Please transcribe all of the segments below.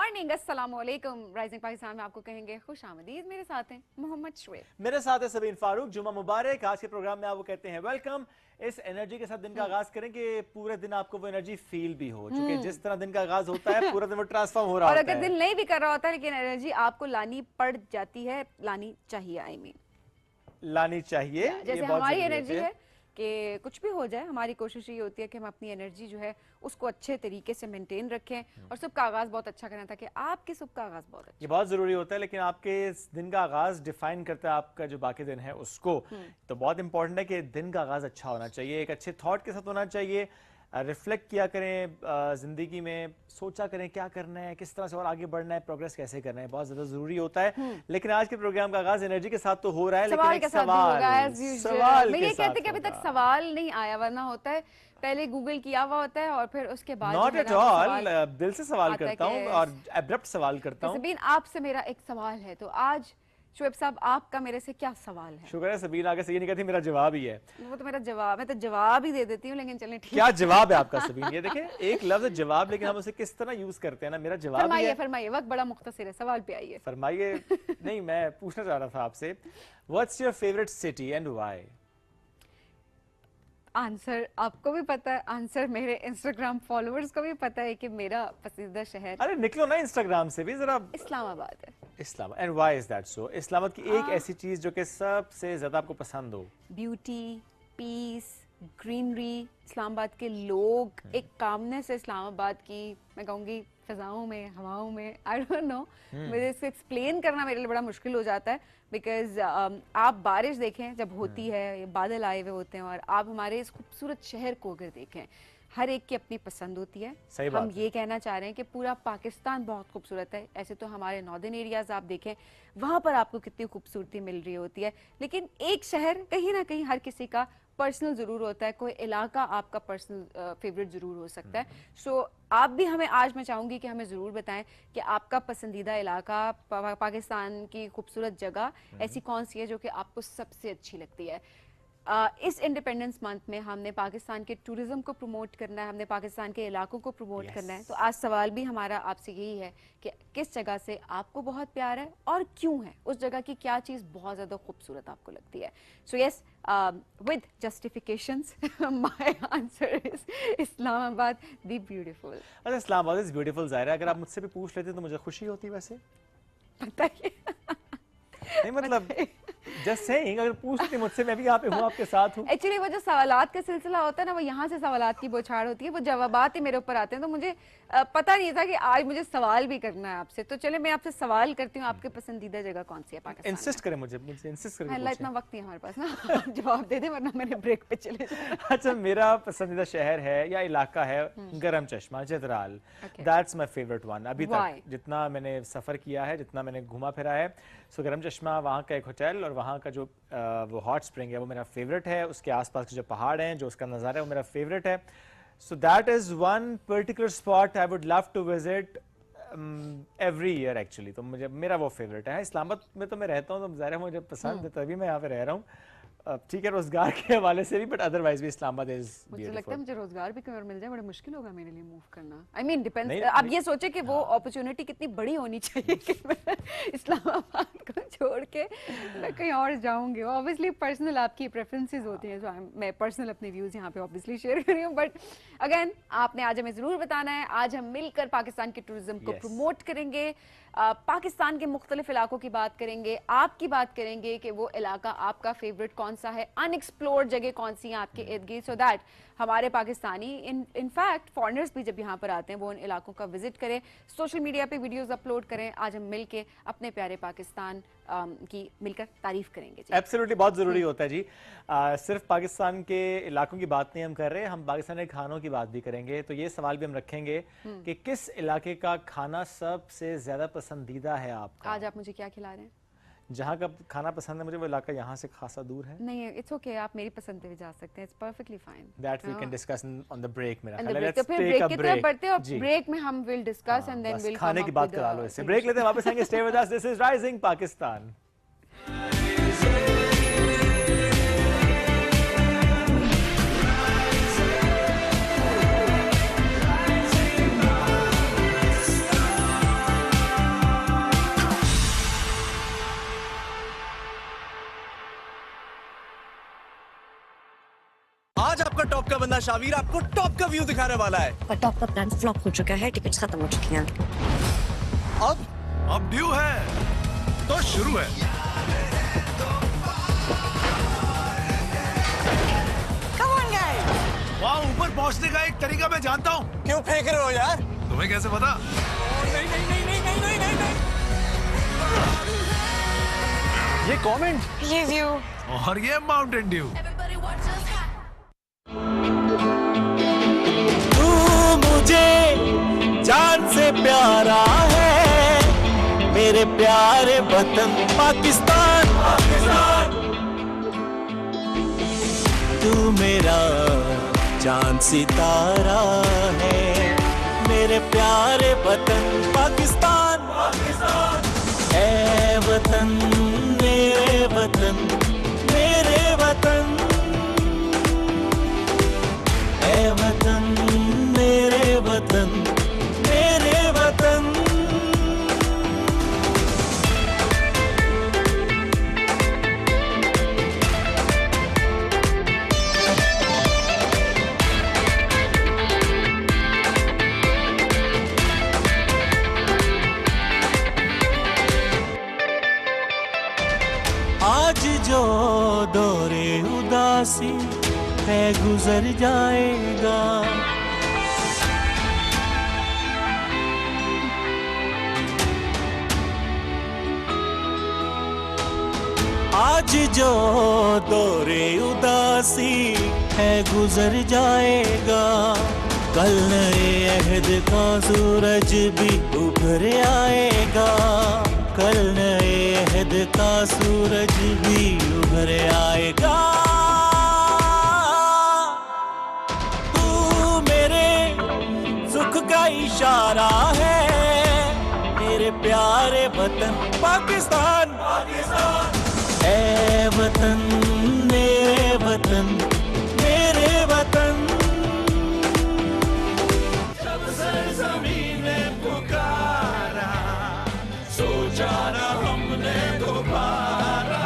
Morning, अस्सलाम वालेकुम। Rising Pakistan में आपको कहेंगे खुश आमदीद। मेरे साथ हैं मोहम्मद शुएब, मेरे साथ है सबीन फारूक। जुमा मुबारक। आज के प्रोग्राम में आपको कहते हैं वेलकम। इस एनर्जी के साथ दिन का आगाज करें कि पूरे दिन आपको वो एनर्जी फील भी हो, क्योंकि जिस तरह दिन का आगाज होता है पूरा दिन वो ट्रांसफॉर्म हो रहा और होता है। अगर दिल नहीं भी कर रहा होता है लेकिन एनर्जी आपको लानी पड़ जाती है, लानी चाहिए। आई मीन लानी चाहिए। जैसे हमारी एनर्जी है कि कुछ भी हो जाए, हमारी कोशिश ये होती है कि हम अपनी एनर्जी जो है उसको अच्छे तरीके से मेंटेन रखें और सुबह का आगाज बहुत अच्छा करें, ताकि आपकी सुबह का आगाज बहुत अच्छा। ये बहुत जरूरी होता है, लेकिन आपके इस दिन का आगाज डिफाइन करता है आपका जो बाकी दिन है उसको। तो बहुत इंपॉर्टेंट है कि दिन का आगाज अच्छा होना चाहिए, एक अच्छे थॉट के साथ होना चाहिए। रिफ्लेक्ट किया करें जिंदगी में, सोचा करें क्या करना है, किस तरह से और आगे बढ़ना है, प्रोग्रेस कैसे करना है, बहुत ज्यादा जरूरी होता है। लेकिन आज के प्रोग्राम का आगाज एनर्जी के साथ तो हो रहा है, सवाल लेकिन के साथ सवाल मैं ये कहते कि अभी तक सवाल नहीं आया, वरना होता है पहले गूगल किया हुआ होता है और फिर उसके बाद नॉट एट ऑल, दिल से सवाल करता हूँ और एब्रप्ट सवाल करता हूँ। सबीन, आपसे मेरा एक सवाल है, तो आज शुएब साहब आपका मेरे से क्या सवाल है? शुक्र है सबीन आगे से ये नहीं कहती मेरा जवाब ही है। वो तो मेरा जवाब, मैं तो जवाब ही दे देती हूँ, लेकिन चलें ठीक। क्या जवाब है आपका सबीन? ये देखें, एक लफ्ज जवाब, लेकिन हम उसे किस तरह यूज करते हैं ना। मेरा जवाब ही है। फरमाइए, वक्त बड़ा मुख्तसर है, सवाल पे आइए। फरमाइए। नहीं, मैं पूछना चाह रहा था आपसे, what's your favourite city and why? Answer आपको भी पता है, आंसर मेरे इंस्टाग्राम फॉलोअर्स को भी पता है कि मेरा पसंदीदा शहर, अरे निकलो ना इंस्टाग्राम से भी जरा। इस्लामाबाद है। Islam. And why is that so? Islamabad की एक ऐसी चीज जो कि सबसे ज्यादा आपको पसंद हो? ब्यूटी, पीस, ग्रीनरी, इस्लामाबाद के लोग, एक कामनेस है इस्लामाबाद की, मैं कहूँगी फिजाओं में, हवाओं में। आई डोंट नो, मुझे इसको एक्सप्लेन करना मेरे लिए बड़ा मुश्किल हो जाता है, बिकॉज आप बारिश देखें जब होती है, ये बादल आए हुए होते हैं, और आप हमारे इस खूबसूरत शहर को अगर देखें, हर एक की अपनी पसंद होती है। सही बात हम है। ये कहना चाह रहे हैं कि पूरा पाकिस्तान बहुत खूबसूरत है। ऐसे तो हमारे नॉर्दर्न एरियाज आप देखें, वहाँ पर आपको कितनी खूबसूरती मिल रही होती है, लेकिन एक शहर कहीं ना कहीं हर किसी का पर्सनल जरूर होता है, कोई इलाका आपका पर्सनल फेवरेट जरूर हो सकता है। सो आप भी हमें, आज मैं चाहूंगी कि हमें जरूर बताएं कि आपका पसंदीदा इलाका, पाकिस्तान की खूबसूरत जगह ऐसी कौन सी है जो कि आपको सबसे अच्छी लगती है। इस इंडिपेंडेंस मंथ में हमने पाकिस्तान के टूरिज्म को प्रमोट करना है, हमने पाकिस्तान के इलाकों को प्रमोट करना है। तो आज सवाल भी हमारा आपसे यही है कि किस जगह से आपको बहुत प्यार है और क्यों है, उस जगह की क्या चीज़ बहुत ज़्यादा खूबसूरत आपको लगती है। So yes, with justifications, my answer is Islamabad the beautiful. अच्छा, इस्लामाबाद इज ब्यूटीफुल। ज़ाहिर है अगर आप मुझसे भी पूछ लेते तो मुझे खुशी होती। वैसे बताइए। नहीं, मतलब जस्ट सेइंग, अगर पूछते मुझसे, मैं भी यहाँ पे हूँ, आपके साथ हूँ। एक्चुअली वो जो सवालात का सिलसिला होता है ना, वो यहाँ से सवालात की बौछार होती है, वो जवाबात ही मेरे ऊपर आते हैं, तो मुझे पता नहीं था कि आज मुझे सवाल भी करना है आपसे। तो चले मैं आपसे सवाल करती हूँ, आपकी पसंदीदा जगह कौन सी है पाकिस्तान? इंसिस्ट करें मुझे इंसिस्ट करें। अल्लाह, इतना वक्त नहीं हमारे पास ना जवाब दे दे, वरना मैंने ब्रेक पे चले जाना। अच्छा, मेरा पसंदीदा शहर है या इलाका है गरम चश्मा, Chitral. That's my favourite one. अभी तक जितना मैंने सफर किया है, जितना मैंने घूमा फिरा है, सो गरम चश्मा, वहाँ का एक होटल और वहाँ का जो वो हॉट स्प्रिंग है वो मेरा फेवरेट है। उसके आसपास के जो पहाड़ हैं, जो उसका नज़ारा है, वो मेरा फेवरेट है। So that is one particular spot I would love to visit every year actually. तो मुझे मेरा वो फेवरेट है। इस्लामाबाद में तो मैं रहता हूँ, तो ज़ाहिर है मुझे पसंद है, तभी मैं यहाँ पे रह रहा हूँ। ठीक है, रोजगार के हवाले से भी, बट अदरवाइज भी इस्लामाबाद इज ब्यूटीफुल। मुझे लगता है मुझे रोजगार भी कहीं और मिल जाए, बड़ा मुश्किल होगा मेरे लिए मूव करना। I mean depends. अब ये सोचे कि वो अपॉर्चुनिटी कितनी बड़ी होनी चाहिए कि मैं इस्लामाबाद को छोड़ के मैं कहीं और जाऊंगी। ऑब्वियसली पर्सनल आपकी प्रेफरेंसेस होती हैं, तो मैं पर्सनल अपने व्यूज यहाँ पे ऑब्वियसली शेयर कर रही हूँ, बट अगेन आपने आज हमें जरूर बताना है। आज हम मिलकर पाकिस्तान के टूरिज्म को प्रमोट करेंगे, पाकिस्तान के मुख्तलिफ इलाकों की बात करेंगे, आपकी बात करेंगे कि वो इलाका आपका फेवरेट कौन सा है, अनएक्सप्लोर्ड जगह कौन सी है आपके इर्द गिर्द, सो दैट हमारे पाकिस्तानी इनफैक्ट फॉरेनर्स भी जब यहाँ पर आते हैं वो उन इलाकों का विजिट करें, सोशल मीडिया पे वीडियोस अपलोड करें। आज हम मिलके अपने प्यारे पाकिस्तान की मिलकर तारीफ करेंगे। एब्सोल्युटली, बहुत ज़रूरी होता है जी। सिर्फ पाकिस्तान के इलाकों की बात नहीं हम कर रहे, हम पाकिस्तान के खानों की बात भी करेंगे। तो ये सवाल भी हम रखेंगे कि किस इलाके का खाना सबसे ज़्यादा पसंदीदा है आपका? आज आप मुझे क्या खिला रहे हैं? जहाँ का खाना पसंद है मुझे, वो इलाका यहाँ से खासा दूर है। नहीं, इट्स ओके, आप मेरी पसंद पे भी जा सकते हैं, it's perfectly fine. That we can discuss on the break. मेरा ख्याल है लेट्स टेक अ ब्रेक, बढ़ते हैं और ब्रेक में हम will discuss and then will खाने की बात करा लो इससे। ब्रेक लेते हैं, वापस आएंगे। Stay with us, this is rising Pakistan. आपका टॉप का बंदा शावीर आपको टॉप का व्यू दिखाने वाला है। पर टॉप का प्लान फ्लॉप हो चुका है, टिकट्स खत्म हो चुकी हैं। अब ड्यू है तो शुरू है। Come on guys! वहाँ ऊपर पहुँचने का एक तरीका मैं जानता हूँ। क्यों फेंक रहे हो यार? तुम्हें कैसे पता? नहीं नहीं नहीं नहीं नहीं नहीं नहीं नहीं। ये कमेंट ये व्यू और ये माउंटेन ड्यू। तू मुझे जान से प्यारा है, मेरे प्यारे वतन पाकिस्तान। तू मेरा चांद सितारा है, मेरे प्यारे वतन पाकिस्तान। ऐ वतन मेरे वतन, मेरे वतन। ऐ वतन मेरे वतन, मेरे वतन। आज जो दौरे उदासी है गुजर जाएगा। आज जो दौरे उदासी है गुजर जाएगा। कल नए अहद का सूरज भी उभर आएगा। कल नए अहद का सूरज भी उभर आएगा। तू मेरे सुख का इशारा है, मेरे प्यारे वतन पाकिस्तान। ऐ वतन मेरे वतन, मेरे वतन। जब सरज़मीन ने पुकारा, सोचा न हमने दोबारा।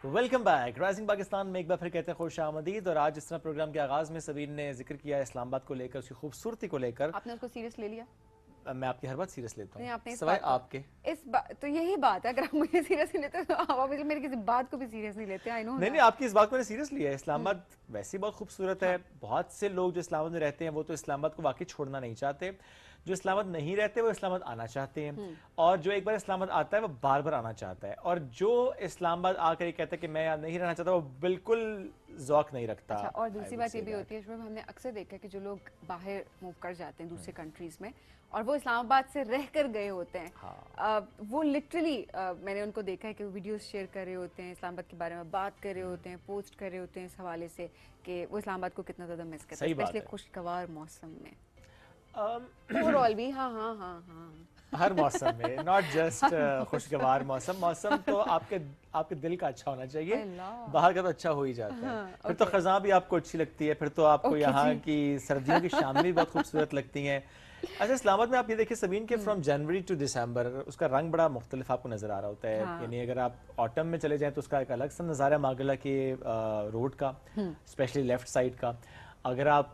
Welcome back. राइजिंग पाकिस्तान में एक बार फिर कहते हैं खुश आमदीद। और आज जिस तरह प्रोग्राम के आगाज में सबीन ने जिक्र किया इस्लामाबाद को लेकर, उसकी खूबसूरती को लेकर, आपने उसको सीरियस ले लिया? मैं आपकी हर बात सीरियस लेता नहीं, हूँ आपने इस सवाए बात को- आपके। तो यही बात है, अगर आप मुझे सीरियस नहीं लेते तो आप obviously मेरी किसी बात को भी सीरियस नहीं लेते। आई नो नहीं, आपकी इस बात को मैंने सीरियस लिया है। इस्लामाबाद वैसे ही बहुत खूबसूरत है। बहुत से लोग जो इस्लामाबाद में रहते हैं वो तो इस्लामाबाद को वाकई छोड़ना नहीं चाहते। जो इस्लामाबाद नहीं रहते वो इस्लामाबाद आना चाहते हैं, और जो एक बार इस्लामाबाद आता है वो बार बार आना चाहता है। और जो इस्लामाबाद आकर ये कहता है कि मैं यहाँ नहीं रहना चाहता, वो बिल्कुल ज़ौक नहीं रखता। अच्छा, और दूसरी बात ये भी होती है, शुभ, हमने अक्सर देखा कि जो लोग बाहर मूव कर जाते हैं दूसरे कंट्रीज में और वो इस्लामाबाद से रह कर गए होते हैं, वो लिटरली मैंने उनको देखा है कि वो वीडियोस शेयर कर रहे होते हैं, इस्लामाबाद के बारे में बात कर रहे होते हैं, पोस्ट कर रहे होते हैं इस हवाले से कि वो इस्लामाबाद को कितना ज़्यादा मिस करते हैं, स्पेशली खुशगवार मौसम में। ओवरऑल भी हाँ हर मौसम में, नॉट जस्ट खुशगवार मौसम। मौसम तो आपके दिल का अच्छा होना चाहिए, बाहर का तो अच्छा हो ही जाता है। फिर तो खज़ां भी आपको अच्छी लगती है, फिर तो आपको यहाँ की सर्दियों की शाम भी बहुत खूबसूरत लगती हैं। अच्छा, इस्लामाबाद में आप ये देखिए सबीन के फ्रॉम जनवरी टू दिसंबर उसका रंग बड़ा मुख्तलिफ आपको नजर आ रहा होता है। यानी अगर आप ऑटम में चले जाएं तो उसका एक अलग सा नज़ारा मागला के रोड का, स्पेशली लेफ्ट साइड का। अगर आप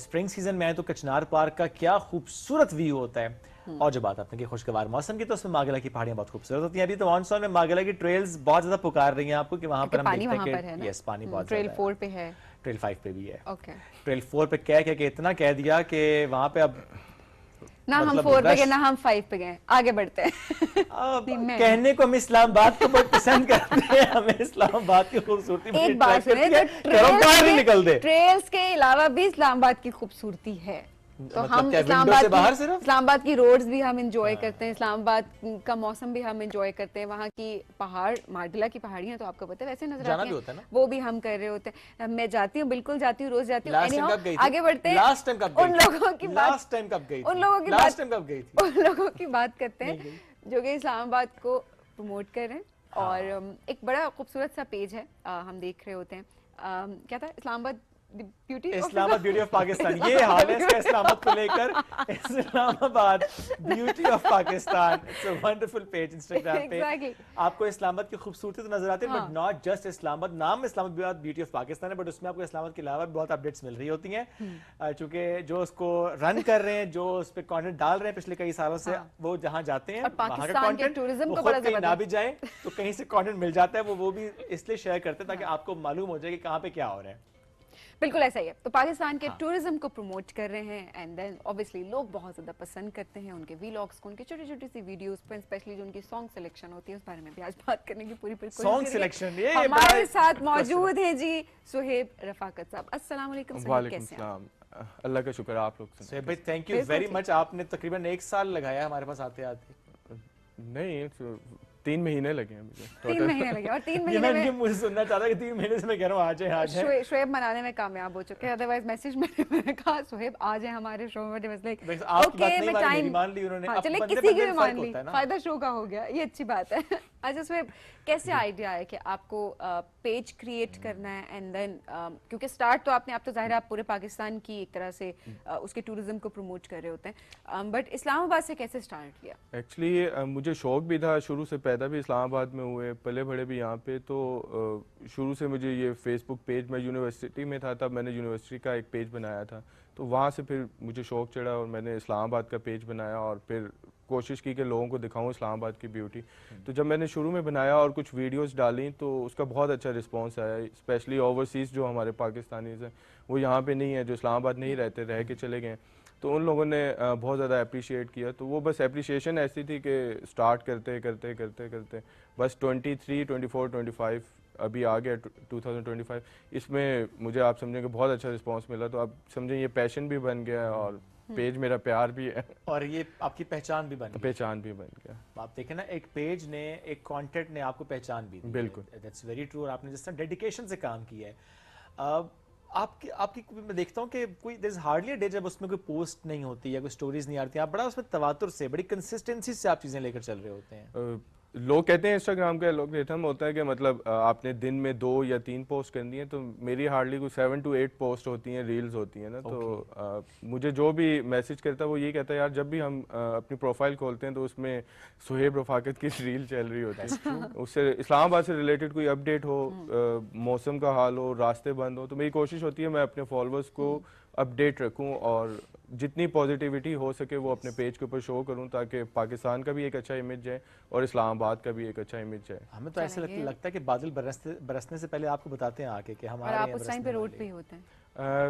स्प्रिंग सीजन में आए तो कचनार पार्क का क्या खूबसूरत व्यू होता है। और जो बात आपने की खुशगवार मौसम की, तो उसमें मागला की पहाड़ियां बहुत खूबसूरत होती हैं। अभी तो मानसून में मागला की ट्रेल्स बहुत ज्यादा पुकार रही हैं आपको कि वहां पर हम देखते हैं कि यस, पानी बहुत ट्रेल 4 पे है, ट्रेल 5 पे भी है। ओके, ट्रेल 4 पे कह के इतना कह दिया कि वहां पे अब ना हम 4 पे गए ना हम 5 पे गए, आगे बढ़ते हैं। कहने को हम इस्लामाबाद को बहुत पसंद करते हैं, हमें इस्लामाबाद की खूबसूरती एक बात सुनिए, तो निकल दे। ट्रेल्स के अलावा भी इस्लामाबाद की खूबसूरती है। تو مطلب ہم کیا اسلام window سے باہر آباد صرف؟ اسلام آباد کی روڈز بھی ہم انجوائے کرتے ہیں, اسلام آباد کا موسم بھی ہم انجوائے کرتے ہیں, وہاں کی پہاڑ, مارڈلا کی پہاڑیاں تو آپ کو پتہ ہے ویسے نظر جانا آتی بھی ہوتا ہے ہیں, نا؟ وہ بھی ہم کر رہے ہوتے ہیں. میں جاتی ہوں, بالکل جاتی ہوں, روز جاتی ہوں. لاسٹ ٹائم Anyhow, کب گئی تھی؟ آگے بڑھتے ہیں, لاسٹ ٹائم کب ان لوگوں کی بات, لاسٹ ٹائم کب گئی ان لوگوں کی بات, لاسٹ ٹائم کب گئی تھی؟ ان لوگوں کی بات کرتے ہیں جو کہ اسلام آباد کو پروموٹ کر رہے ہیں. اور ایک بڑا خوبصورت سا پیج ہے ہم دیکھ رہے ہوتے ہیں, کیا تھا, اسلام آباد بیوٹی, اسلام آباد بیوٹی آف پاکستان, یہ حال ہے اس کا اسلام آباد کو لے کر. Islamabad beauty of Pakistan, it's a wonderful page Instagram پہ. آپ کو اسلام آباد کی خوبصورتی تو نظر آتی ہے, بٹ ناٹ جسٹ اسلام آباد. نام اسلام آباد بیوٹی آف پاکستان ہے, بٹ اس میں آپ کو اسلام آباد کے علاوہ بھی بہت اپڈیٹس مل رہی ہوتی ہیں, چونکہ جو اس کو رن کر رہے ہیں, جو اس پہ کانٹینٹ ڈال رہے ہیں پچھلے کئی سالوں سے, وہ جہاں جاتے ہیں وہاں کا کانٹینٹ, وہ خود کہیں نہ بھی جائیں تو کہیں سے کانٹینٹ مل جاتا ہے, وہ بھی اس لیے شیئر کرتے ہیں تاکہ آپ کو معلوم ہو جائے کہ کہاں پہ کیا ہو رہا ہے. بالکل ایسا ہی ہے. تو پاکستان کے ٹورزم کو پروموٹ کر رہے ہیں, اینڈ دین اوبیسلی لوگ بہت زیادہ پسند کرتے ہیں ان کے ویلاگس کو, ان کی چھوٹی چھوٹی سی ویڈیوز پہ, اسپیشلی جو ان کی سانگ سلیکشن ہوتی ہے اس بارے میں بھی آج بات کرنے کی پوری کوشش سانگ کریں گے. سلیکشن ہمارے ساتھ موجود ہیں جی صہیب رفاقت صاحب. السلام علیکم صہیب, کیسے ہیں آپ؟ اللہ کا شکر ہے, آپ لوگ صہیب بھائی تھینک یو ویری مچ. آپ نے تقریباً 1 سال لگایا ہمارے پاس آتے آتے. نہیں 3 مہینے لگے ہیں مجھے. 3 مہینے لگے, اور 3 یہ مہینے میں میں مجھے سننا چاہتا کہ 3 مہینے سے میں کہہ رہا ہوں آ جائیں, آ جائیں. شعیب منانے میں کامیاب ہو چکے ہیں, ادروائز میسج میں نے کہا صہیب آ جائیں ہمارے شو میں. آپ کی بات نہیں مانی, میری مان لی انہوں نے. چلے کسی کی بھی مان لی, فائدہ شو کا ہو گیا, یہ اچھی بات ہے. اچھا صہیب, کیسے آئیڈیا ہے کہ آپ کو پیج کریٹ کرنا ہے, اینڈ دین کیونکہ سٹارٹ تو آپ نے, آپ تو ظاہر ہے آپ پورے پاکستان کی ایک طرح سے اس کے ٹورزم کو پروموٹ کر رہے ہوتے ہیں, بٹ اسلام آباد سے کیسے سٹارٹ کیا؟ ایکچولی مجھے شوق بھی تھا شروع سے, پیدا بھی اسلام آباد میں ہوئے, پلے بڑے بھی یہاں پہ, تو شروع سے مجھے یہ فیس بک پیج, میں یونیورسٹی میں تھا تب میں نے یونیورسٹی کا ایک پیج بنایا تھا, تو وہاں سے پھر مجھے شوق چڑھا اور میں نے اسلام آباد کا پیج بنایا, اور پھر کوشش کی کہ لوگوں کو دکھاؤں اسلام آباد کی بیوٹی. تو جب میں نے شروع میں بنایا اور کچھ ویڈیوز ڈالیں تو اس کا بہت اچھا رسپانس آیا, اسپیشلی اوورسیز جو ہمارے پاکستانیز ہیں وہ یہاں پہ نہیں ہیں, جو اسلام آباد نہیں رہتے, رہ کے چلے گئے, تو ان لوگوں نے بہت زیادہ اپریشیٹ کیا. تو وہ بس اپریشیشن ایسی تھی کہ سٹارٹ کرتے کرتے کرتے کرتے بس 23, 24, 25 ابھی آ گیا 2025, اس میں مجھے آپ سمجھیں کہ بہت اچھا رسپانس ملا, تو آپ سمجھیں یہ پیشن بھی بن گیا اور پیج میرا پیار بھی ہے, اور یہ آپ کی پہچان بھی بن گئی. پہچان بھی بن گیا. آپ دیکھیں نا, ایک پیج نے, ایک کانٹینٹ نے آپ کو پہچان بھی دی. بالکل, دیٹس ویری ٹرو. اور آپ نے جس طرح ڈیڈیکیشن سے کام کیا ہے, آپ کی میں دیکھتا ہوں کہ کوئی دیر از ہارڈلی اے ڈے جب اس میں کوئی پوسٹ نہیں ہوتی یا کوئی سٹوریز نہیں آتی, آپ بڑا اس میں تواتر سے, بڑی کنسسٹنسی سے آپ چیزیں لے کر چل رہے ہوتے ہیں. لوگ کہتے ہیں انسٹاگرام کا الگوریتھم ہوتا ہے کہ مطلب آپ نے دن میں 2 یا 3 پوسٹ کرنی ہے, تو میری ہارڈلی کوئی 7 to 8 پوسٹ ہوتی ہیں, ریلز ہوتی ہیں نا. تو مجھے جو بھی میسج کرتا ہے وہ یہ کہتا ہے یار جب بھی ہم اپنی پروفائل کھولتے ہیں تو اس میں صہیب رفاقت کی ریل چل رہی ہوتی ہے, اس سے اسلام آباد سے ریلیٹڈ کوئی اپڈیٹ ہو, موسم کا حال ہو, راستے بند ہو, تو میری کوشش ہوتی ہے میں اپنے فالوورس کو اپڈیٹ رکھوں اور جتنی پازیٹیوٹی ہو سکے وہ اپنے پیج کے اوپر شو کروں, تاکہ پاکستان کا بھی ایک اچھا امیج جائے اور اسلام آباد کا بھی ایک اچھا امیج جائے. ہمیں تو ایسا لگتا ہے کہ بادل برسنے سے پہلے آپ کو بتاتے ہیں آکے کہ ہمارے, اور آپ اس ٹائم پہ روڈ پہ ہی ہوتے ہیں.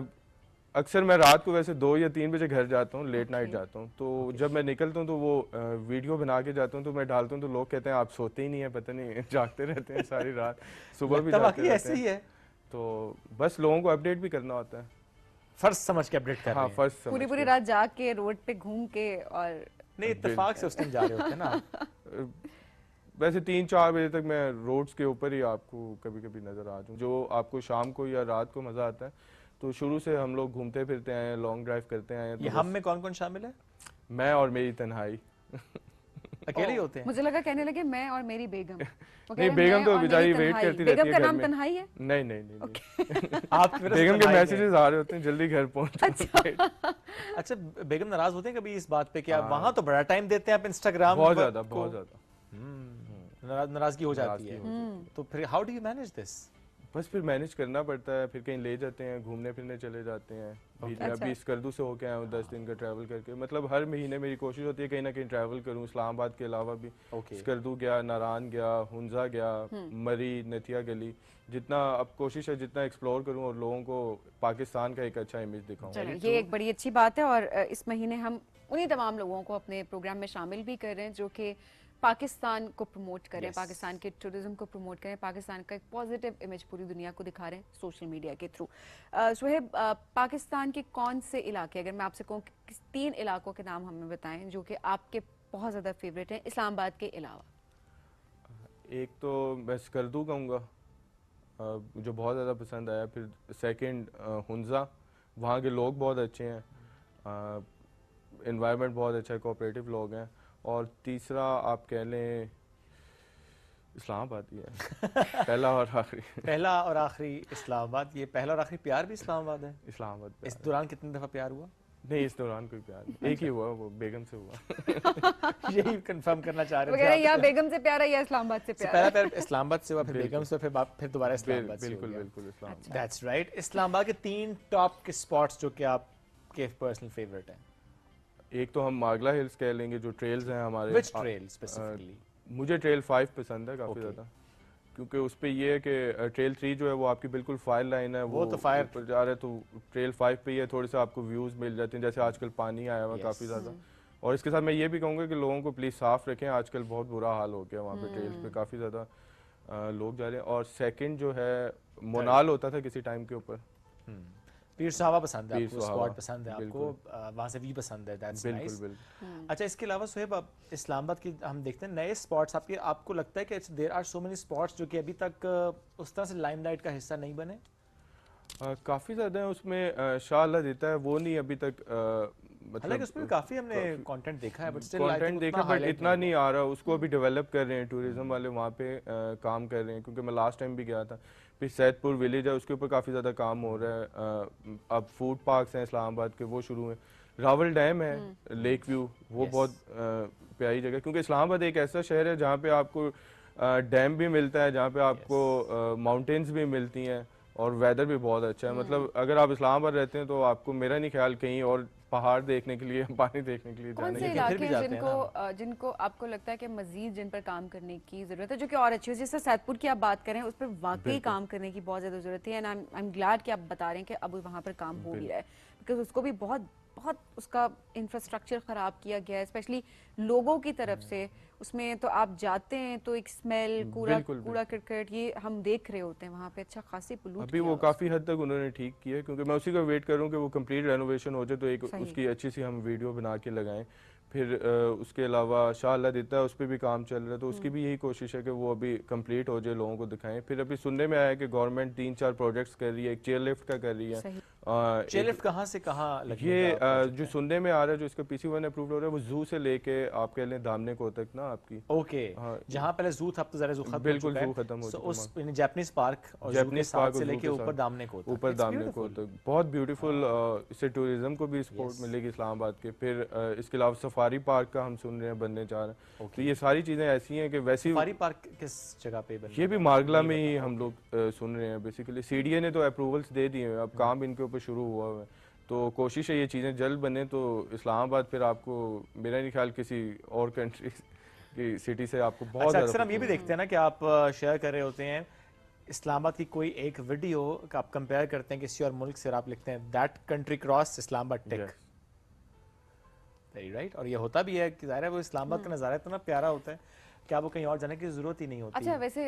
اکثر میں رات کو ویسے 2 یا 3 بجے گھر جاتا ہوں, لیٹ نائٹ جاتا ہوں, تو جب میں نکلتا ہوں تو وہ ویڈیو بنا کے جاتا ہوں تو میں ڈالتا ہوں, تو لوگ کہتے ہیں آپ سوتے ہی نہیں ہیں, پتہ نہیں جاگتے رہتے ہیں ساری رات, صبح بھی جاگتے رہتے ہیں. تو بس لوگوں کو اپڈیٹ بھی کرنا ہوتا ہے, فرض سمجھ کے اپڈیٹ کر رہے ہیں. ہاں فرض سمجھ پوری رات جاگ کے روڈ پہ گھوم کے, اور نہیں اتفاق سے اس ٹائم جا رہے ہوتے ہیں نا. ویسے 3-4 بجے تک میں روڈز کے اوپر ہی آپ کو کبھی کبھی نظر آ جاؤں, جو آپ کو شام کو یا رات کو مزہ آتا ہے. تو شروع سے ہم لوگ گھومتے پھرتے آئے ہیں, لانگ ڈرائیو کرتے آئے ہیں. یہ ہم میں کون کون شامل ہے؟ میں اور میری تنہائی. اکیلے ہی ہوتے ہیں؟ مجھے لگا کہنے لگے میں اور میری بیگم. نہیں, بیگم تو بیچاری ویٹ کرتی رہتی ہے. بیگم کا نام تنہائی ہے؟ نہیں نہیں نہیں, آپ بیگم کے میسیجز آ رہے ہوتے ہیں جلدی گھر پہنچ. اچھا, بیگم ناراض ہوتے ہیں کبھی اس بات پہ کہ آپ وہاں تو بڑا ٹائم دیتے ہیں آپ انسٹاگرام؟ بہت زیادہ, بہت زیادہ ناراضگی ہو جاتی ہے. تو پھر how do you manage this? بس پھر مینیج کرنا پڑتا ہے, پھر کہیں لے جاتے ہیں, گھومنے پھرنے چلے جاتے ہیں. ابھی اسکردو سے ہو کے آیا ہوں 10 دن کا ٹریول کر کے, مطلب ہر مہینے میری کوشش ہوتی ہے کہیں نہ کہیں ٹریول کروں. اسلام آباد کے علاوہ بھی اسکردو گیا, ناران گیا, ہنزا گیا, مری, نتیا گلی, جتنا اب کوشش ہے جتنا ایکسپلور کروں اور لوگوں کو پاکستان کا ایک اچھا امیج دکھاؤں. یہ ایک بڑی اچھی بات ہے, اور اس مہینے ہم انہی تمام لوگوں کو اپنے پروگرام میں شامل بھی کر رہے ہیں جو کہ पाकिस्तान को प्रमोट करें, पाकिस्तान के टूरिज्म को प्रमोट करें, पाकिस्तान का एक पॉजिटिव इमेज पूरी दुनिया को दिखा रहे हैं सोशल मीडिया के थ्रू। शोहेब, पाकिस्तान के कौन से इलाके, अगर मैं आपसे कहूँ कि 3 इलाकों के नाम हमें बताएं जो कि आपके बहुत ज़्यादा फेवरेट हैं इस्लामाबाद के अलावा? एक तो मैं स्कर्दू कहूँगा जो बहुत ज़्यादा पसंद आया, फिर सेकंड हुंजा, वहाँ के लोग बहुत अच्छे हैं, एनवायरनमेंट बहुत अच्छा है, कोऑपरेटिव लोग हैं, और तीसरा आप कह लें इस्लामाबाद ही है। पहला और आखिरी इस्लामाबाद। ये पहला और आखिरी प्यार भी इस्लामाबाद है? इस्लामाबाद। इस दौरान कितनी दफ़ा प्यार हुआ? नहीं, इस दौरान कोई प्यार नहीं, एक ही हुआ, वो बेगम से हुआ। यही कंफर्म करना चाह रहे थे। या बेगम से प्यार है या इस्लामाबाद से प्यार? पहला प्यार इस्लामाबाद से हुआ, फिर बेगम से, फिर दोबारा इस्लामाबाद से। बिल्कुल इस्लामाबाद। That's right. इस्लामाबाद के 3 टॉप के स्पॉट्स जो कि आपके पर्सनल फेवरेट हैं? एक तो हम मागला हिल्स कह लेंगे, जो ट्रेल्स हैं हमारे। Which trail specifically? मुझे ट्रेल 5 पसंद है काफ़ी ज़्यादा, क्योंकि उस पे ये है कि ट्रेल 3 जो है वो आपकी बिल्कुल फायर लाइन है, वो तो फायर पर जा रहे हैं, तो ट्रेल 5 पे ये थोड़े से आपको व्यूज़ मिल जाते हैं, जैसे आजकल पानी आया हुआ काफ़ी ज़्यादा। और इसके साथ मैं ये भी कहूँगा कि लोगों को प्लीज़ साफ़ रखें, आजकल बहुत बुरा हाल हो गया वहाँ पे, ट्रेल्स पे काफ़ी ज़्यादा लोग जा रहे हैं। और सेकंड जो है मोनाल होता था किसी टाइम के ऊपर। पीर सुहावा पसंद है आपको, स्पॉट पसंद है आपको, वहाँ से भी पसंद है, दैट्स नाइस। बिल्कुल। अच्छा, इसके अलावा सोहेब, अब इस्लामाबाद की हम देखते हैं नए स्पॉट्स आपको लगता है कि there are so many spots जो कि अभी तक उस तरह से लाइमलाइट का हिस्सा नहीं बने? काफ़ी ज़्यादा है उसमें, शाह अल्लाह देता है, वो नहीं अभी तक मतलब उसमें काफ़ी हमने कंटेंट देखा है, बट स्टिल कंटेंट देखा, बट इतना नहीं आ रहा, उसको अभी डेवलप कर रहे हैं, टूरिज्म वाले वहाँ पे काम कर रहे हैं, क्योंकि मैं लास्ट टाइम भी गया था। फिर सैदपुर विलेज है, उसके ऊपर काफ़ी ज़्यादा काम हो रहा है। अब फूड पार्क्स हैं इस्लामाबाद के, वो शुरू हैं। रावल डैम है, लेक व्यू, वो बहुत प्यारी जगह, क्योंकि इस्लामाबाद एक ऐसा शहर है जहाँ पे आपको डैम भी मिलता है, जहाँ पे आपको माउंटेन्स भी मिलती हैं, और वेदर भी बहुत अच्छा है। मतलब अगर आप इस्लामाबाद रहते हैं तो आपको मेरा नहीं ख्याल कहीं और पहाड़ देखने के लिए, पानी देखने के लिए जाने के लिए जिनको आपको लगता है कि मजीद जिन पर काम करने की जरूरत है, जो कि और अच्छी हो, जैसे सैदपुर की आप बात करें, उस पर वाकई काम करने की बहुत ज्यादा जरूरत है, एंड आई एम ग्लैड कि आप बता रहे हैं कि अब वहाँ पर काम हो भी रहा है, बिकॉज उसको भी बहुत उसका इंफ्रास्ट्रक्चर खराब किया गया है, स्पेशली लोगों की तरफ से। उसमें तो आप जाते हैं तो एक स्मेल, कूड़ा करकट, ये हम देख रहे होते हैं वहाँ पे, अच्छा खासी पोल्यूट। अभी वो काफ़ी हद तक उन्होंने ठीक किया है, क्योंकि मैं उसी का वेट कर रहा हूँ कि वो कंप्लीट रेनोवेशन हो जाए, तो एक उसकी अच्छी सी हम वीडियो बना के लगाएं। फिर उसके अलावा शाह अल्लाह देता है, उस पर भी काम चल रहा है, तो उसकी भी यही कोशिश है कि वो अभी कंप्लीट हो जाए, लोगों को दिखाएं। फिर अभी सुनने में आया कि गवर्नमेंट 3-4 प्रोजेक्ट्स कर रही है, एक चेयर लिफ्ट का कर रही है। चेयर लिफ्ट कहाँ से कहाँ लगी? ये जो सुनने में आ रहा है, जो इसका PC1 अप्रूव्ड हो रहा है, वो जू से लेके आप कह लें दामने को तक ना आपकी। ओके, जहाँ पहले जू था, अब तो ज़रा जू खत्म, बिल्कुल जू खत्म हो चुका है। उस जापानीज पार्क और जापानीज पार्क से लेके ऊपर दामने को तक बहुत ब्यूटीफुल, इससे टूरिज्म को भी सपोर्ट मिलेगी इस्लामाबाद के। फिर इसके अलावा सफारी पार्क का हम सुन रहे हैं बनने जा रहे हैं, तो ये सारी चीज़ें ऐसी हैं कि वैसी। सफारी पार्क किस जगह पे बन? ये भी मारगला में ही हम लोग सुन रहे हैं। बेसिकली CDA ने तो अप्रूवल्स दे दिए हैं, अब काम इनके ऊपर शुरू हुआ है, तो कोशिश है ये चीज़ें जल्द बने, तो इस्लामाबाद फिर आपको मेरा नहीं ख्याल किसी और कंट्री की सिटी से आपको बहुत अच्छा, अक्सर हम ये भी देखते हैं ना कि आप शेयर कर रहे होते हैं इस्लामाबाद की कोई एक वीडियो का, आप कंपेयर करते हैं किसी और मुल्क से, और आप लिखते हैं that country cross Islamabad tick, very right. और ये होता भी है कि ज़ाहिर है वो इस्लामाबाद का नज़ारा इतना प्यारा होता है कि आपको कहीं और जाने की ज़रूरत ही नहीं होती। अच्छा, वैसे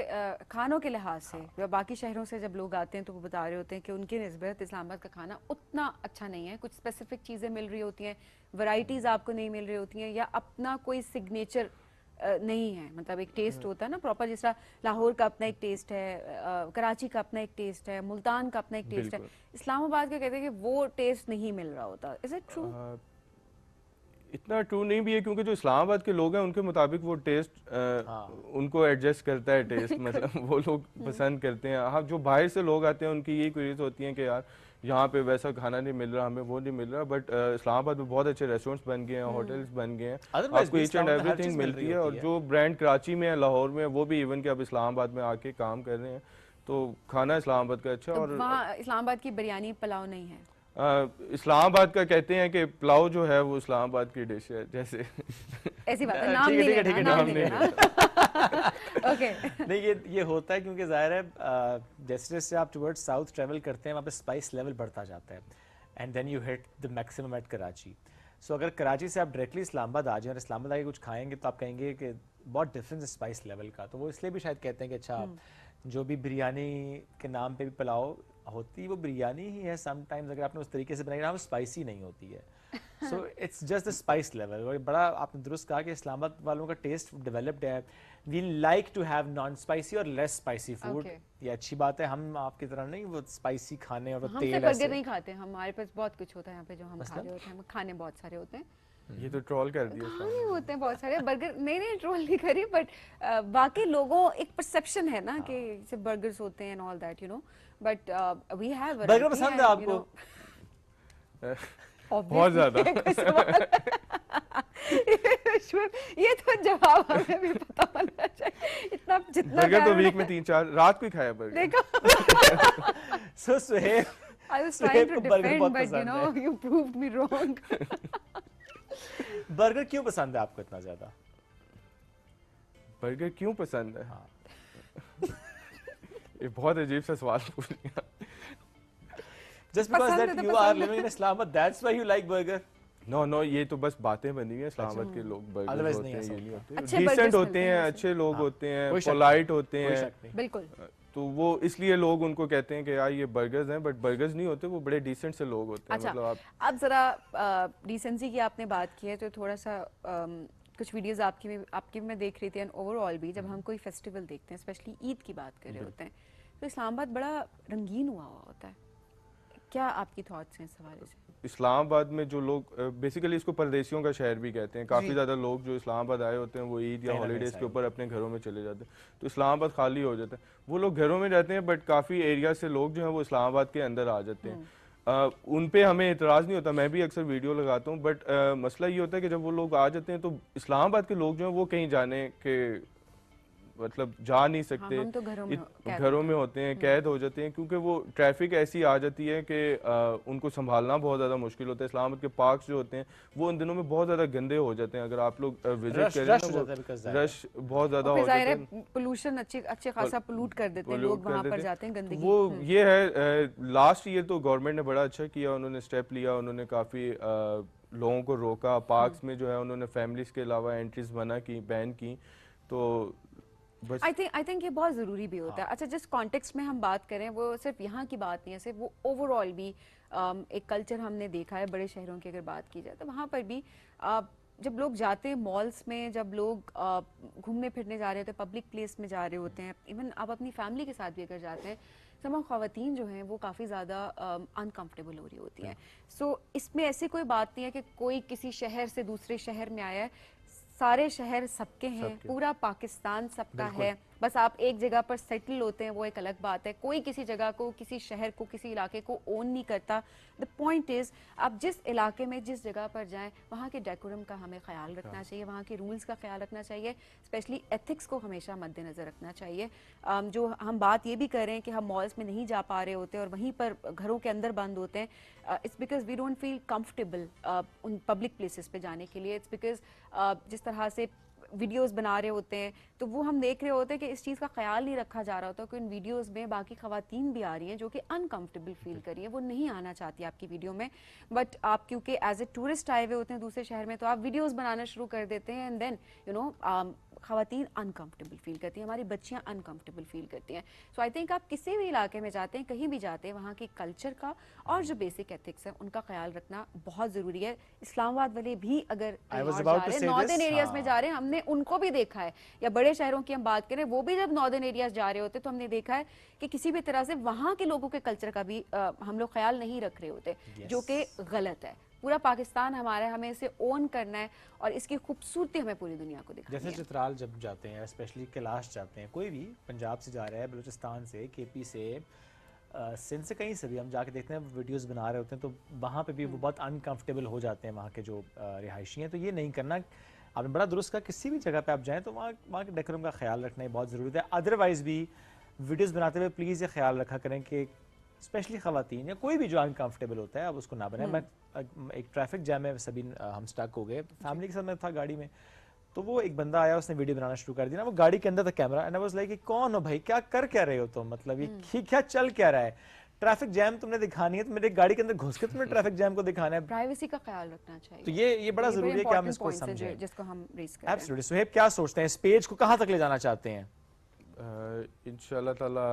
खानों के लिहाज से बाकी शहरों से जब लोग आते हैं तो वो बता रहे होते हैं कि उनकी निस्बत इस्लामाबाद का खाना उतना अच्छा नहीं है, कुछ स्पेसिफिक चीज़ें मिल रही होती हैं, वैरायटीज़ आपको नहीं मिल रही होती हैं, या अपना कोई सिग्नेचर नहीं है, मतलब एक टेस्ट होता है ना प्रॉपर, जिस तरह लाहौर का अपना एक टेस्ट है, कराची का अपना एक टेस्ट है, मुल्तान का अपना एक टेस्ट है, इस्लामाबाद का कहते हैं कि वो टेस्ट नहीं मिल रहा होता। Is it true? इतना ट्रू नहीं भी है, क्योंकि जो इस्लामाबाद के लोग हैं उनके मुताबिक वो टेस्ट उनको एडजस्ट करता है टेस्ट मतलब वो लोग पसंद करते हैं। हाँ, जो बाहर से लोग आते हैं उनकी यही क्वेरीज होती हैं कि यार यहाँ पे वैसा खाना नहीं मिल रहा, हमें वो नहीं मिल रहा, बट इस्लामाबाद में बहुत अच्छे रेस्टोरेंट्स बन गए हैं, होटल्स बन गए हैं, आपको ईच एंड एवरीथिंग मिलती है। और जो ब्रांड कराची में है, लाहौर में, वो भी इवन कि अब इस्लामाबाद में आके काम कर रहे हैं, तो खाना इस्लामाबाद का अच्छा। और वहाँ इस्लामाबाद की बिरयानी पुलाव नहीं है? इस्लामाबाद का कहते हैं कि पुलाव जो है वो इस्लामाबाद की डिश है, जैसे ऐसी बात है, नाम नहीं लेना। ओके, नहीं, ये होता है क्योंकि जाहिर है जैसे जैसे आप टुवर्ड्स साउथ ट्रैवल करते हैं, वहाँ पे स्पाइस लेवल बढ़ता जाता है, and then you hit the maximum at Karachi. So अगर कराची से आप डायरेक्टली इस्लामाबाद आ जाएं और इस्लामाबाद आके कुछ खाएंगे तो आप कहेंगे कि बहुत डिफरेंस है स्पाइस लेवल का, तो वो इसलिए भी शायद कहते हैं कि अच्छा जो भी बिरयानी के नाम पे भी पुलाव होती है वो बिरयानी ही है समटाइम्स, अगर आपने उस तरीके से बनाई ना वो स्पाइसी नहीं होती है. So it's just the spice level. और बड़ा आपने दुरुस्त कहा कि इस्लामाबाद वालों का टेस्ट डेवलप्ड है. We like to have non spicy और लेस स्पाइसी फूड. ये अच्छी बात है. हम आपकी तरह नहीं वो स्पाइसी खाने और हम तेल बर्गर नहीं खाते, हमारे पास बहुत कुछ होता है यहाँ पे जो हम खा रहे होते हैं. खाने बहुत सारे होते हैं, ये तो ट्रोल कर दिया खाने होते हैं बहुत सारे. बर्गर नहीं ट्रोल नहीं करी, बट बाकी लोगों एक परसेप्शन है ना कि जैसे बर्गर्स होते हैं and all that, you know, but we have burger पसंद है आपको? बहुत ज्यादा. ये तो जवाब हमें भी पता होना चाहिए. इतना जितना बर्गर तो वीक में 3-4 रात को ही खाया बर्गर. देखो. सो Suhaib, I was trying to Suhaib को बर्गर defend, बहुत but you पसंद know, है. you proved me wrong. Burger क्यों पसंद है आपको इतना ज्यादा? बर्गर क्यों पसंद है? ये बहुत अजीब सा सवाल पूछ लिया. Just because पसंद है that तो you are पसंद है. living in Islamabad, that's why you like burger. No ये तो बस बातें बनी हुई हैं. इस्लामाबाद के लोग बर्गर Otherwise होते नहीं हैं, ऐसा ये नहीं होते. अच्छे डिसेंट burgers होते मिलते हैं, हैं अच्छे लोग होते हैं, कोई शक पोलाइट होते कोई हैं. शक नहीं. बिल्कुल. तो वो इसलिए लोग उनको कहते हैं कि यार ये बर्गर्स हैं, बट बर्गर्स नहीं होते, वो बड़े डिसेंट से लोग होते हैं. अच्छा, मतलब आप अब जरा डिसेंसी की आपने बात की है तो थोड़ा सा कुछ वीडियोस आपकी भी मैं देख रही थी, एंड ओवरऑल भी जब हम कोई फेस्टिवल देखते हैं, स्पेशली ईद की बात कर रहे होते हैं, तो इस्लामाबाद बड़ा रंगीन हुआ होता है. क्या आपकी थॉट्स हैं इस हवाले से? इस्लामाबाद में जो लोग बेसिकली इसको परदेशियों का शहर भी कहते हैं. काफ़ी ज़्यादा लोग जो इस्लामाबाद आए होते हैं वो ईद या कहीं ना हॉलीडेज़ कहीं के ऊपर अपने घरों में चले जाते हैं, तो इस्लामाबाद खाली हो जाता है. वो लोग घरों में रहते हैं, बट काफ़ी एरिया से लोग जो हैं वो इस्लामाबाद के अंदर आ जाते हैं. उन पे हमें इतराज़ नहीं होता, मैं भी अक्सर वीडियो लगाता हूँ, बट मसला ये होता है कि जब वो लोग आ जाते हैं तो इस्लामाबाद के लोग जो हैं वो कहीं जाने के मतलब जा नहीं सकते. हम तो घरों में घरों में होते हैं, कैद हो जाते हैं, क्योंकि वो ट्रैफिक ऐसी आ जाती है कि उनको संभालना बहुत ज़्यादा मुश्किल होता है. इस्लामाबाद के पार्क्स जो होते हैं वो इन दिनों में बहुत ज़्यादा गंदे हो जाते हैं. अगर आप लोग विजिट Rush- करें rush ना, हो जाता है because वो रश बहुत ज़्यादा हो ज़ाहिर जाता है. है पोल्यूशन अच्छे खासा पोल्यूट कर देते हैं लोग, वहाँ पर जाते हैं तो गंदगी. वो ये है. लास्ट ईयर तो गवर्नमेंट ने बड़ा अच्छा किया, उन्होंने स्टेप लिया, उन्होंने काफ़ी लोगों को रोका. पार्क्स में जो है उन्होंने फैमिलीज के अलावा एंट्रीज मना की, बैन की. तो बस आई थिंक ये बहुत ज़रूरी भी होता है. अच्छा, जिस कॉन्टेक्स्ट में हम बात करें वो सिर्फ यहाँ की बात नहीं है, सिर्फ वो ओवरऑल भी एक कल्चर हमने देखा है बड़े शहरों की. अगर बात की जाए तो वहाँ पर भी जब लोग जाते हैं मॉल्स में, जब लोग घूमने फिरने जा रहे होते हैं, पब्लिक प्लेस में जा रहे होते हैं, इवन आप अपनी फैमिली के साथ भी अगर जाते हैं, तमाम ख़वातीन जो हैं वो काफ़ी ज़्यादा अनकम्फर्टेबल हो रही होती हैं. सो इसमें ऐसी कोई बात नहीं है कि कोई किसी शहर से दूसरे शहर में आया है. सारे शहर सबके हैं, पूरा पाकिस्तान सबका है. बस आप एक जगह पर सेटल होते हैं वो एक अलग बात है. कोई किसी जगह को, किसी शहर को, किसी इलाके को ओन नहीं करता. द पॉइंट इज़ आप जिस इलाके में जिस जगह पर जाएं वहाँ के डेकोरम का हमें ख्याल रखना चाहिए, वहाँ के रूल्स का ख्याल रखना चाहिए, स्पेशली एथिक्स को हमेशा मद्देनज़र रखना चाहिए. जो हम बात ये भी कर रहे हैं कि हम मॉल्स में नहीं जा पा रहे होते और वहीं पर घरों के अंदर बंद होते हैं, it's because we don't feel comfortable उन पब्लिक प्लेसेस पे जाने के लिए. इट्स बिकॉज जिस तरह से वीडियोस बना रहे होते हैं तो वो हम देख रहे होते हैं कि इस चीज़ का ख्याल नहीं रखा जा रहा होता कि इन वीडियोस में बाकी ख़वातीन भी आ रही हैं जो कि अनकंफर्टेबल फील कर रही हैं, वो नहीं आना चाहती आपकी वीडियो में, बट आप क्योंकि एज ए टूरिस्ट आए हुए होते हैं दूसरे शहर में तो आप वीडियोस बनाना शुरू कर देते हैं, एंड देन यू नो ख़वातीन अनकंफर्टेबल फील करती हैं, हमारी बच्चियाँ अनकंफर्टेबल फील करती हैं. सो आई थिंक आप किसी भी इलाके में जाते हैं, कहीं भी जाते हैं, वहाँ के कल्चर का और जो बेसिक एथिक्स है उनका ख्याल रखना बहुत ज़रूरी है. इस्लामाबाद वाले भी अगर नॉर्दर्न एरियाज में जा रहे हैं, हमने उनको भी देखा है, या बड़े शहरों की हम बात करें वो भी जब नॉर्दर्न एरियाज जा रहे होते तो हमने देखा है कि किसी भी तरह से वहाँ के लोगों के कल्चर का भी हम लोग ख्याल नहीं रख रहे होते, जो कि गलत है. पूरा पाकिस्तान हमारा है, हमें इसे ओन करना है और इसकी खूबसूरती हमें पूरी दुनिया को दिखानी है. जैसे चित्राल जब जाते हैं, स्पेशली कैलाश जाते हैं, कोई भी पंजाब से जा रहा है, बलूचिस्तान से, केपी से, सिंध से, कहीं से भी हम जाके देखते हैं वीडियोस बना रहे होते हैं तो वहाँ पे भी वो बहुत अनकंफर्टेबल हो जाते हैं वहाँ के जो रिहायशी हैं. तो ये नहीं करना. आपने बड़ा दुरुस्त कहा, किसी भी जगह पे आप जाएं तो वहाँ के डेकोरम का ख्याल रखना ही बहुत ज़रूरी है. अदरवाइज़ भी वीडियोस बनाते हुए प्लीज़ ये ख्याल रखा करें कि स्पेशली ख़वातीन या कोई भी जो अनकंफर्टेबल होता है अब उसको ना बनाए. मैं एक ट्रैफिक जैम में सभी हम स्टक हो गए, फैमिली के साथ मैं था गाड़ी में, तो वो एक बंदा आया, उसने वीडियो बनाना शुरू कर दिया ना, वो गाड़ी के अंदर था camera, and I was like कौन हो भाई, क्या कर क्या रहे हो तुम, मतलब ये क्या चल क्या रहा है. ट्रैफिक जैम तुमने दिखानी है तो मेरी गाड़ी के अंदर घुस के तुमने ट्रैफिक जैम को दिखाना है, प्राइवेसी का ख्याल रखना चाहिए। तो ये बड़ा जरूरी है कि हम इसको समझें, जिसको हम रेस कर रहे हैं। एब्सोल्युटली। सुहेब क्या सोचते हैं, इस पेज को कहाँ तक ले जाना चाहते हैं? इंशाल्लाह ताला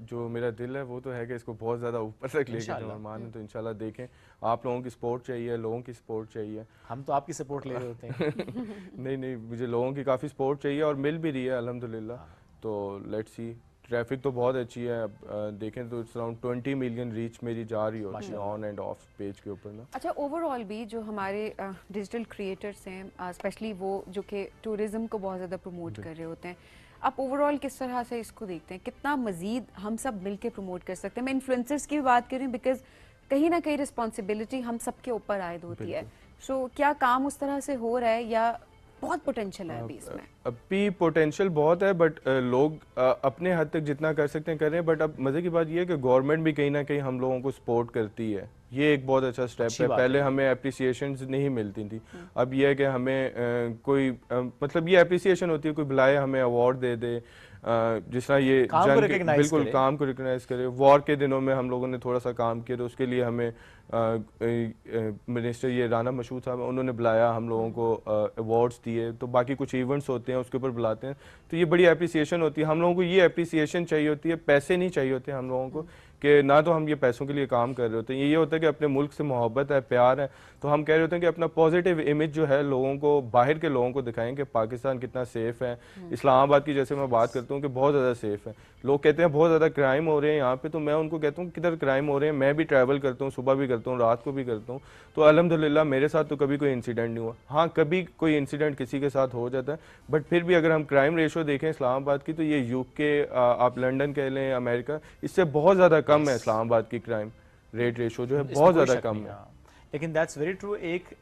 जो मेरा दिल है वो तो है कि इसको बहुत ज़्यादा ऊपर तक लेके जाऊँ, माने तो इंशाल्लाह देखें। आप लोगों की सपोर्ट चाहिए, लोगों की सपोर्ट चाहिए। हम तो आपकी सपोर्ट ले रहे होते हैं। नहीं, मुझे लोगों की काफ़ी सपोर्ट चाहिए और मिल भी रही है अल्हम्दुलिल्लाह। तो लेट्स सी, ट्रैफिक तो बहुत अच्छी है, अब देखें तो इट्स अराउंड 20 मिलियन रीच मेरी जा रही होती है ऑन एंड ऑफ पेज के ऊपर ना। अच्छा, ओवरऑल भी जो हमारे डिजिटल क्रिएटर्स हैं, स्पेशली वो जो कि टूरिज्म को बहुत ज़्यादा प्रमोट कर रहे होते हैं, आप ओवरऑल किस तरह से इसको देखते हैं? कितना मजीद हम सब मिलके प्रमोट कर सकते हैं? मैं इन्फ्लुएंसर्स की भी बात कर रही हूँ, बिकॉज कहीं ना कहीं रिस्पॉन्सिबिलिटी हम सबके ऊपर आयद होती है। सो क्या काम उस तरह से हो रहा है या बहुत पोटेंशियल है अभी इसमें? अभी पोटेंशियल बहुत है, बट लोग अपने हद तक जितना कर सकते हैं कर रहे हैं। बट अब मज़े की बात यह है कि गवर्नमेंट भी कहीं ना कहीं हम लोगों को सपोर्ट करती है, ये एक बहुत अच्छा स्टेप है। पहले हमें अप्रिसिएशंस नहीं मिलती थी, अब यह है कि हमें कोई मतलब ये अप्रिसिएशन होती है, कोई बुलाए हमें अवार्ड दे दे, जिस तरह ये बिल्कुल काम को रिकग्नाइज करे। वॉर के दिनों में हम लोगों ने थोड़ा सा काम किया तो उसके लिए हमें मिनिस्टर ये राना मशहूद साहब उन्होंने बुलाया, हम लोगों को अवार्ड्स दिए। तो बाकी कुछ इवेंट्स होते हैं उसके ऊपर बुलाते हैं, तो ये बड़ी अप्रिसिएशन होती है। हम लोगों को ये अप्रिसिएशन चाहिए होती है, पैसे नहीं चाहिए होते हम लोगों को, कि ना तो हम ये पैसों के लिए काम कर रहे होते हैं। ये होता है कि अपने मुल्क से मोहब्बत है, प्यार है, तो हम कह रहे होते हैं कि अपना पॉजिटिव इमेज जो है लोगों को, बाहर के लोगों को दिखाएं कि पाकिस्तान कितना सेफ है। इस्लामाबाद की जैसे मैं बात करता हूँ कि बहुत ज़्यादा सेफ है। लोग कहते हैं बहुत ज़्यादा क्राइम हो रहे हैं यहाँ पे, तो मैं उनको कहता हूँ किधर क्राइम हो रहे हैं। मैं भी ट्रैवल करता हूँ, सुबह भी करता हूँ, रात को भी करता हूँ, तो अल्हम्दुलिल्लाह मेरे साथ तो कभी कोई इंसिडेंट नहीं हुआ। हाँ, कभी कोई इंसिडेंट किसी के साथ हो जाता है, बट फिर भी अगर हम क्राइम रेशो देखें इस्लामाबाद की, तो ये यूके, आप लंदन कह लें, अमेरिका, इससे बहुत ज़्यादा कम है इस्लामाबाद की क्राइम रेट रेशो जो है, बहुत ज़्यादा कम है। लेकिन दैट्स वेरी ट्रू। एक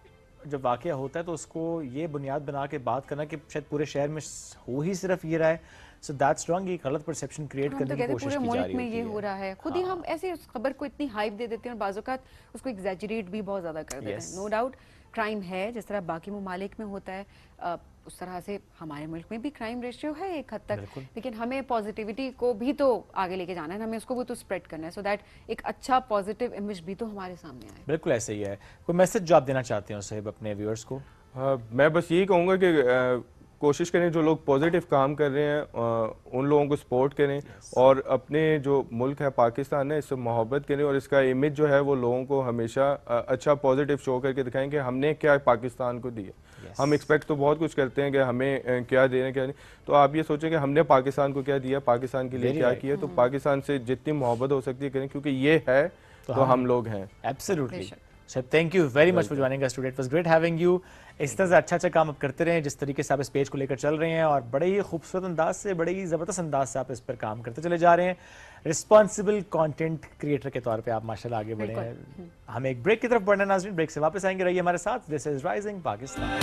जब वाकया होता है तो उसको ये बुनियाद बना के बात करना कि शायद पूरे शहर में हो ही सिर्फ ये रहा है, सो दैट्स रॉन्ग। ये गलत परसेप्शन क्रिएट करने की कोशिश की जा रही है। ये हो रहा है, खुद ही हम ऐसे उस खबर को इतनी हाइप दे देते हैं और बाज़-औक़ात उसको एग्जैजरेट भी बहुत ज़्यादा कर देते हैं। नो डाउट क्राइम है, जिस तरह बाकी ममालिक में होता है, उस तरह से हमारे मुल्क में भी क्राइम रेशियो है एक हद तक, लेकिन हमें पॉजिटिविटी को भी तो आगे लेके जाना है, हमें उसको भी तो स्प्रेड करना है, सो दैट एक अच्छा पॉजिटिव इमेज भी तो हमारे सामने आए। बिल्कुल ऐसे ही है। कोई मैसेज जो आप देना चाहते हो साहिब अपने व्यूअर्स को? मैं बस यही कहूँगा कि कोशिश करें, जो लोग पॉजिटिव काम कर रहे हैं उन लोगों को सपोर्ट करें, और अपने जो मुल्क है पाकिस्तान है इससे मोहब्बत करें, और इसका इमेज जो है वो लोगों को हमेशा अच्छा पॉजिटिव शो करके दिखाएं कि हमने क्या पाकिस्तान को दिया। हम एक्सपेक्ट तो बहुत कुछ करते हैं कि हमें क्या दे रहे हैं क्या नहीं, तो आप ये सोचें कि हमने पाकिस्तान को क्या दिया, पाकिस्तान के लिए क्या किया। तो पाकिस्तान से जितनी मोहब्बत हो सकती है करें, क्योंकि ये है तो हम लोग हैं। Absolutely sir, thank you very much for joining us today, it was great having you. इस तरह से अच्छा काम आप करते रहें जिस तरीके से आप इस पेज को लेकर चल रहे हैं, और बड़े ही खूबसूरत अंदाज से, बड़े ही ज़बरदस्त अंदाज से आप इस पर काम करते चले जा रहे हैं। रिस्पॉन्सिबल कंटेंट क्रिएटर के तौर पे आप माशाल्लाह आगे बढ़े हैं। हम एक ब्रेक की तरफ बढ़ना नाज़रीन, ब्रेक से वापस आएंगे, रहिए हमारे साथ। This is rising Pakistan.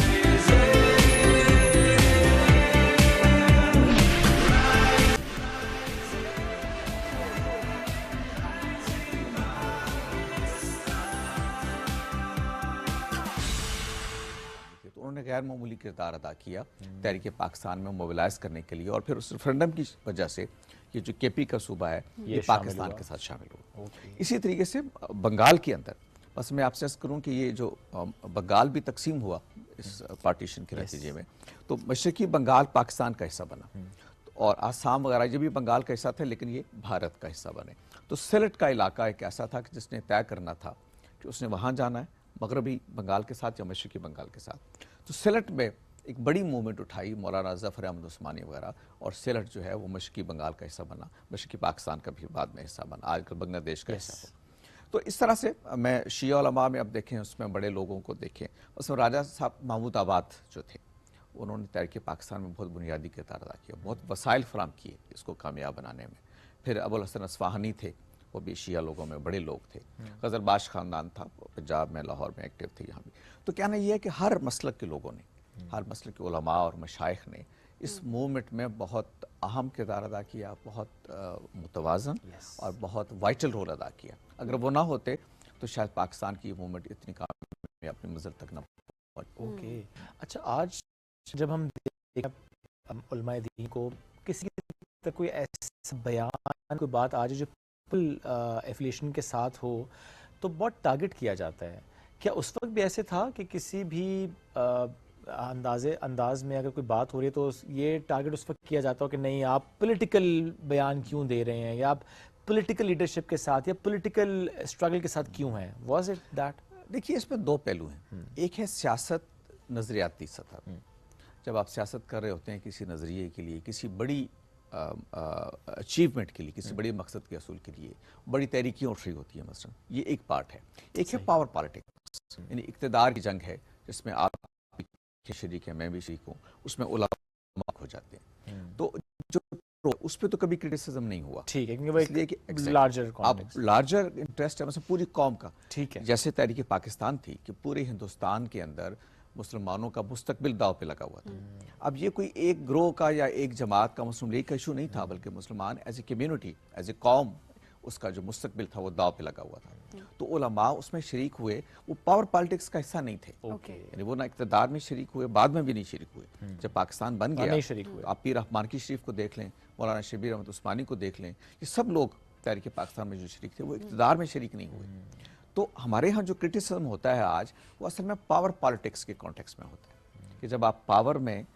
उन्होंने गैर मामूली किरदार अदा किया तहरीक पाकिस्तान में मोबिलाइज करने के लिए, और फिर उस रेफरेंडम की वजह से ये जो केपी का सूबा है ये पाकिस्तान के साथ शामिल हुआ। इसी तरीके से बंगाल के अंदर, बस मैं आपसे अर्ज़ करूं कि ये जो बंगाल भी तकसीम हुआ इस पार्टीशन के नतीजे में, तो मशरकी बंगाल पाकिस्तान का हिस्सा बना, और आसाम वगैरह ये भी बंगाल का हिस्सा थे, लेकिन ये भारत का हिस्सा बने। तो सिलेट का इलाका एक ऐसा था कि जिसने तय करना था कि उसने वहाँ जाना है, मगरबी बंगाल के साथ या मशरकी बंगाल के साथ। तो सिलेट में एक बड़ी मूवमेंट उठाई मौलाना ज़फ़र अहमद उस्मानी वगैरह, और सिलेट जो है वो मशरकी बंगाल का हिस्सा बना, मशरकी पाकिस्तान का भी बाद में हिस्सा बना, आजकल बांग्लादेश का हिस्सा हो। तो इस तरह से मैं शिया उलमा में अब देखें, उसमें बड़े लोगों को देखें, उसमें राजा साहब महमूद आबाद जो थे, उन्होंने तहरीक पाकिस्तान में बहुत बुनियादी किरदार अदा किया, बहुत वसाइल फराम किए इसको कामयाब बनाने में। फिर अबुल हसन अस्फ़हानी थे, वो भी शिया लोगों में बड़े लोग थे। गज़रबाश ख़ानदान था, पंजाब में, लाहौर में एक्टिव थे, यहाँ भी। तो कहना यह है कि हर मसलक के लोगों ने, हर मसलक के उलमा और मशाइख ने इस मूवमेंट में बहुत अहम किरदार अदा किया, बहुत मुतवाज़न और बहुत वाइटल रोल अदा किया। अगर वो ना होते तो शायद पाकिस्तान की मूवमेंट इतनी कामयाब अपनी मंजिल तक ना ओके। अच्छा, आज जब हम उलमाए दीन को किसी तक कोई ऐसा बयान, कोई बात आज जो एफिलिएशन के साथ हो तो बहुत टारगेट किया जाता है. क्या उस वक्त भी ऐसे था कि किसी भी अंदाज में अगर कोई बात हो रही है तो ये टारगेट उस वक्त किया जाता हो कि नहीं आप पॉलिटिकल बयान क्यों दे रहे हैं, या आप पॉलिटिकल लीडरशिप के साथ या पॉलिटिकल स्ट्रगल के साथ क्यों हैं? Was it that? देखिए, इसमें दो पहलू हैं. एक है सियासत नजरियाती सतह. जब आप सियासत कर रहे होते हैं किसी नज़रिए के लिए, किसी बड़ी अचीवमेंट के लिए, किसी बड़े मकसद के असूल के लिए बड़ी तहरीकें उठ रही होती है मसलन, ये एक पार्ट है. एक है पावर पॉलिटिक्स, यानी इक़्तिदार की जंग है जिसमें आप शरीक हैं, मैं भी शरीक हूँ, उसमें उलमा हो जाते हैं. तो जो उस पर तो कभी क्रिटिसिज्म नहीं हुआ. ठीक है, क्योंकि वो एक लार्जर कॉन्टेक्स्ट, लार्जर इंटरेस्ट है मतलब पूरी कौम का. ठीक है. जैसे तहरीक पाकिस्तान थी कि पूरे हिंदुस्तान के अंदर मुसलमानों का मुस्तकबिल दाव पे लगा हुआ था. अब ये कोई एक ग्रोह का या एक जमात का मुस्लिम लीग का इशू नहीं था, बल्कि मुसलमान as a community, as a कौम, उसका जो मुस्तकबिल था वो दाव पे लगा हुआ था. तो उलमा उसमें शरीक हुए. वो पावर पॉलिटिक्स का हिस्सा नहीं थे. यानी वो ना इक़्तिदार में शरीक हुए, बाद में भी नहीं शरीक हुए. जब पाकिस्तान बन गया, आप पीर रहमान की शरीफ को देख लें, मौलाना शबीर अहमद उस्मानी को देख लें, ये सब लोग तहरीक पाकिस्तान में जो शरीक थे वो इक़्तिदार में शरीक नहीं हुए. तो हमारे यहाँ जो क्रिटिसिज्म होता है आज, वो असल में पावर पॉलिटिक्स के कॉन्टेक्स्ट में होता है कि जब आप पावर में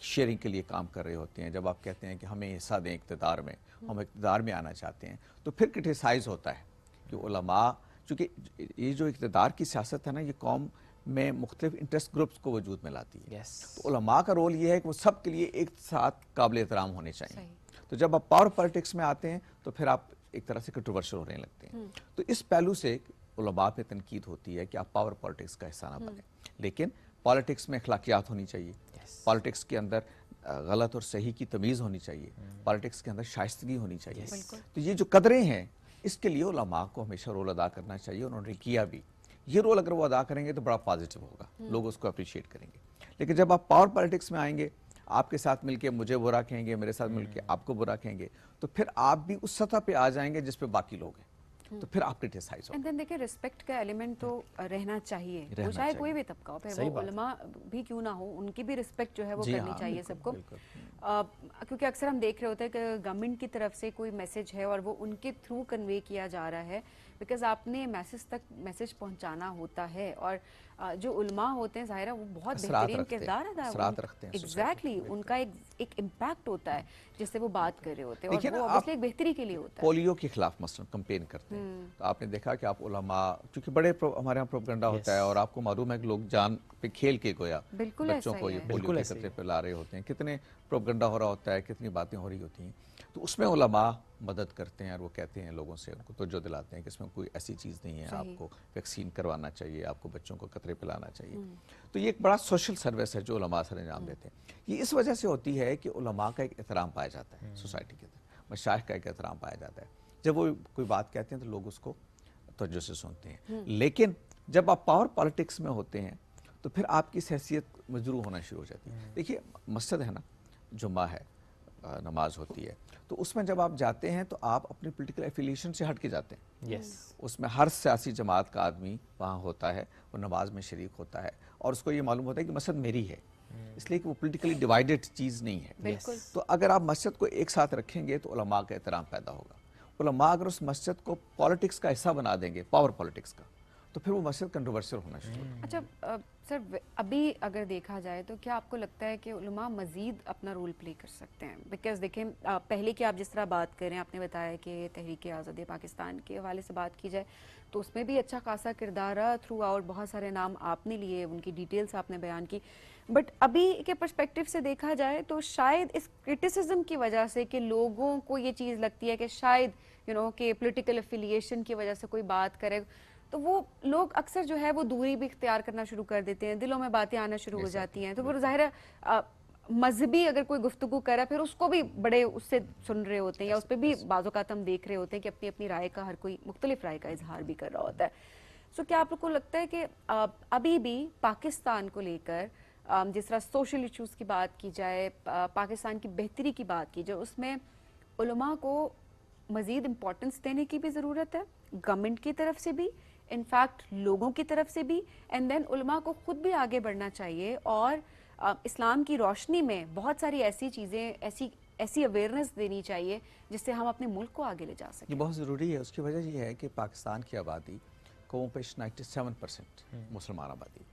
शेयरिंग के लिए काम कर रहे होते हैं, जब आप कहते हैं कि हमें हिस्सा दें इक़्तिदार में, हम इक़्तिदार में आना चाहते हैं, तो फिर क्रिटिसाइज होता है कि उलमा, चूँकि ये जो इक़्तिदार की सियासत है ना, ये कौम में मुख्तलिफ इंटरेस्ट ग्रुप्स को वजूद में लाती है. तो उलमा का रोल ये है कि वो सब के लिए एक साथ काबिल एहतराम होने चाहिए. तो जब आप पावर पॉलिटिक्स में आते हैं तो फिर आप एक तरह से कंट्रोवर्शियल होने लगते हैं. तो इस पहलू से उलमा पे तनकीद होती है कि आप पावर पॉलिटिक्स का हिस्सा ना बने. लेकिन पॉलिटिक्स में अखलाकियात होनी चाहिए. पॉलिटिक्स के अंदर गलत और सही की तमीज़ होनी चाहिए. पॉलिटिक्स के अंदर शाइस्तगी होनी चाहिए. तो ये जो कदरें हैं, इसके लिए उलमा को हमेशा रोल अदा करना चाहिए. उन्होंने किया भी. ये रोल अगर वो अदा करेंगे तो बड़ा पॉजिटिव होगा, लोग उसको अप्रिशिएट करेंगे. लेकिन जब आप पावर पॉलिटिक्स में आएंगे, आपके साथ मिलके मुझे बुरा कहेंगे, मेरे साथ मिलके आपको बुरा कहेंगे, तो फिर आप भी उस सतह पे आ जाएंगे जिस पे बाकी लोग हैं. तो फिर आप क्रिटिसाइज हो. एंड देन देखिए, रिस्पेक्ट का एलिमेंट तो रहना चाहिए, वो चाहे कोई भी तबका हो, फिर वो उलमा भी क्यों ना हो, उनकी भी रिस्पेक्ट जो है वो करनी चाहिए सबको. क्योंकि अक्सर हम देख रहे होते हैं कि गवर्नमेंट की तरफ से कोई मैसेज है और वो उनके थ्रू कन्वे किया जा रहा है, बिकॉज आपने मैसेज तक मैसेज पहुंचाना होता है. और जो उलमा होते हैं, ज़ाहिर है वो बहुत बेहतरीन किरदार अदा करते हैं. एग्जैक्टली, उनका एक इम्पैक्ट होता है जिससे वो बात कर रहे होते हैं, और वो ऑब्वियसली एक बेहतरी के लिए होता है. पोलियो के खिलाफ मसलन कैंपेन करते हैं, तो आपने देखा कि आप उलमा, क्योंकि बड़े हमारे यहाँ प्रोपेगेंडा होता है, और आपको मालूम है कि लोग जान पे खेल के गोया बच्चों को ये पोलियो के खतरे पे ला रहे होते हैं. कितने प्रोपेगेंडा हो रहा होता है, कितनी बातें हो रही होती हैं. तो उसमें उलमा मदद करते हैं और वो कहते हैं लोगों से, उनको तवज्जो दिलाते हैं कि इसमें कोई ऐसी चीज़ नहीं है, आपको वैक्सीन करवाना चाहिए, आपको बच्चों को कतरे पिलाना चाहिए. तो ये एक बड़ा सोशल सर्विस है जो उलमा सर अंजाम देते हैं. ये इस वजह से होती है कि उलमा का एक एहतराम पाया जाता है सोसाइटी के अंदर, मशाइख का एक एहतराम पाया जाता है. जब वो कोई बात कहते हैं तो लोग उसको तवज्जो से सुनते हैं. लेकिन जब आप पावर पॉलिटिक्स में होते हैं तो फिर आपकी हैसियत मजरूह होना शुरू हो जाती है. देखिए, मस्जिद है ना, जुम्मा है, नमाज होती है, तो उसमें जब आप जाते हैं तो आप अपनी पॉलिटिकल एफिलिएशन से हट के जाते हैं. उसमें हर सियासी जमात का आदमी वहाँ होता है, वो नमाज में शरीक होता है, और उसको ये मालूम होता है कि मस्जिद मेरी है, इसलिए कि वो पॉलिटिकली डिवाइडेड चीज़ नहीं है. तो अगर आप मस्जिद को एक साथ रखेंगे तो उलमा का एहतराम पैदा होगा. उलमा अगर उस मस्जिद को पॉलिटिक्स का हिस्सा बना देंगे, पावर पॉलिटिक्स का, तो फिर वो मस्जिद कंट्रोवर्शियल होना शुरू होगा. अच्छा सर, अभी अगर देखा जाए तो क्या आपको लगता है कि उलमा मज़ीद अपना रोल प्ले कर सकते हैं? बिकॉज देखें, पहले की आप जिस तरह बात करें, आपने बताया कि तहरीक आज़ादी पाकिस्तान के हवाले से बात की जाए तो उसमें भी अच्छा खासा किरदार रहा थ्रू आउट. बहुत सारे नाम आपने लिए, उनकी डिटेल्स आपने बयान की. बट अभी के पर्सपेक्टिव से देखा जाए तो शायद इस क्रिटिसिज्म की वजह से कि लोगों को ये चीज़ लगती है कि शायद कि पॉलिटिकल एफिलिएशन की वजह से कोई बात करे, तो वो लोग अक्सर जो है वो दूरी भी इख्तियार करना शुरू कर देते हैं, दिलों में बातें आना शुरू हो जाती हैं. तो फिर ज़ाहिर है मजहबी अगर कोई गुफ्तगू कर रहा है, फिर उसको भी बड़े उससे सुन रहे होते हैं, या उस पर भी बाज़-औक़ात हम देख रहे होते हैं कि अपनी अपनी राय का हर कोई मुख्तलिफ राय का इजहार भी कर रहा होता है. सो क्या आप लोग को लगता है कि अभी भी पाकिस्तान को लेकर जिस तरह सोशल इशूज़ की बात की जाए, पाकिस्तान की बेहतरी की बात की जाए, उसमें उलमा को मज़ीद इम्पोर्टेंस देने की भी ज़रूरत है, गवर्नमेंट की तरफ से भी, इनफैक्ट लोगों की तरफ से भी, एंड देन उलमा को खुद भी आगे बढ़ना चाहिए और इस्लाम की रोशनी में बहुत सारी ऐसी चीज़ें, ऐसी ऐसी अवेयरनेस देनी चाहिए जिससे हम अपने मुल्क को आगे ले जा सकें? ये बहुत ज़रूरी है। उसकी वजह ये है कि पाकिस्तान की आबादी कमोपेश 97% मुसलमान आबादी।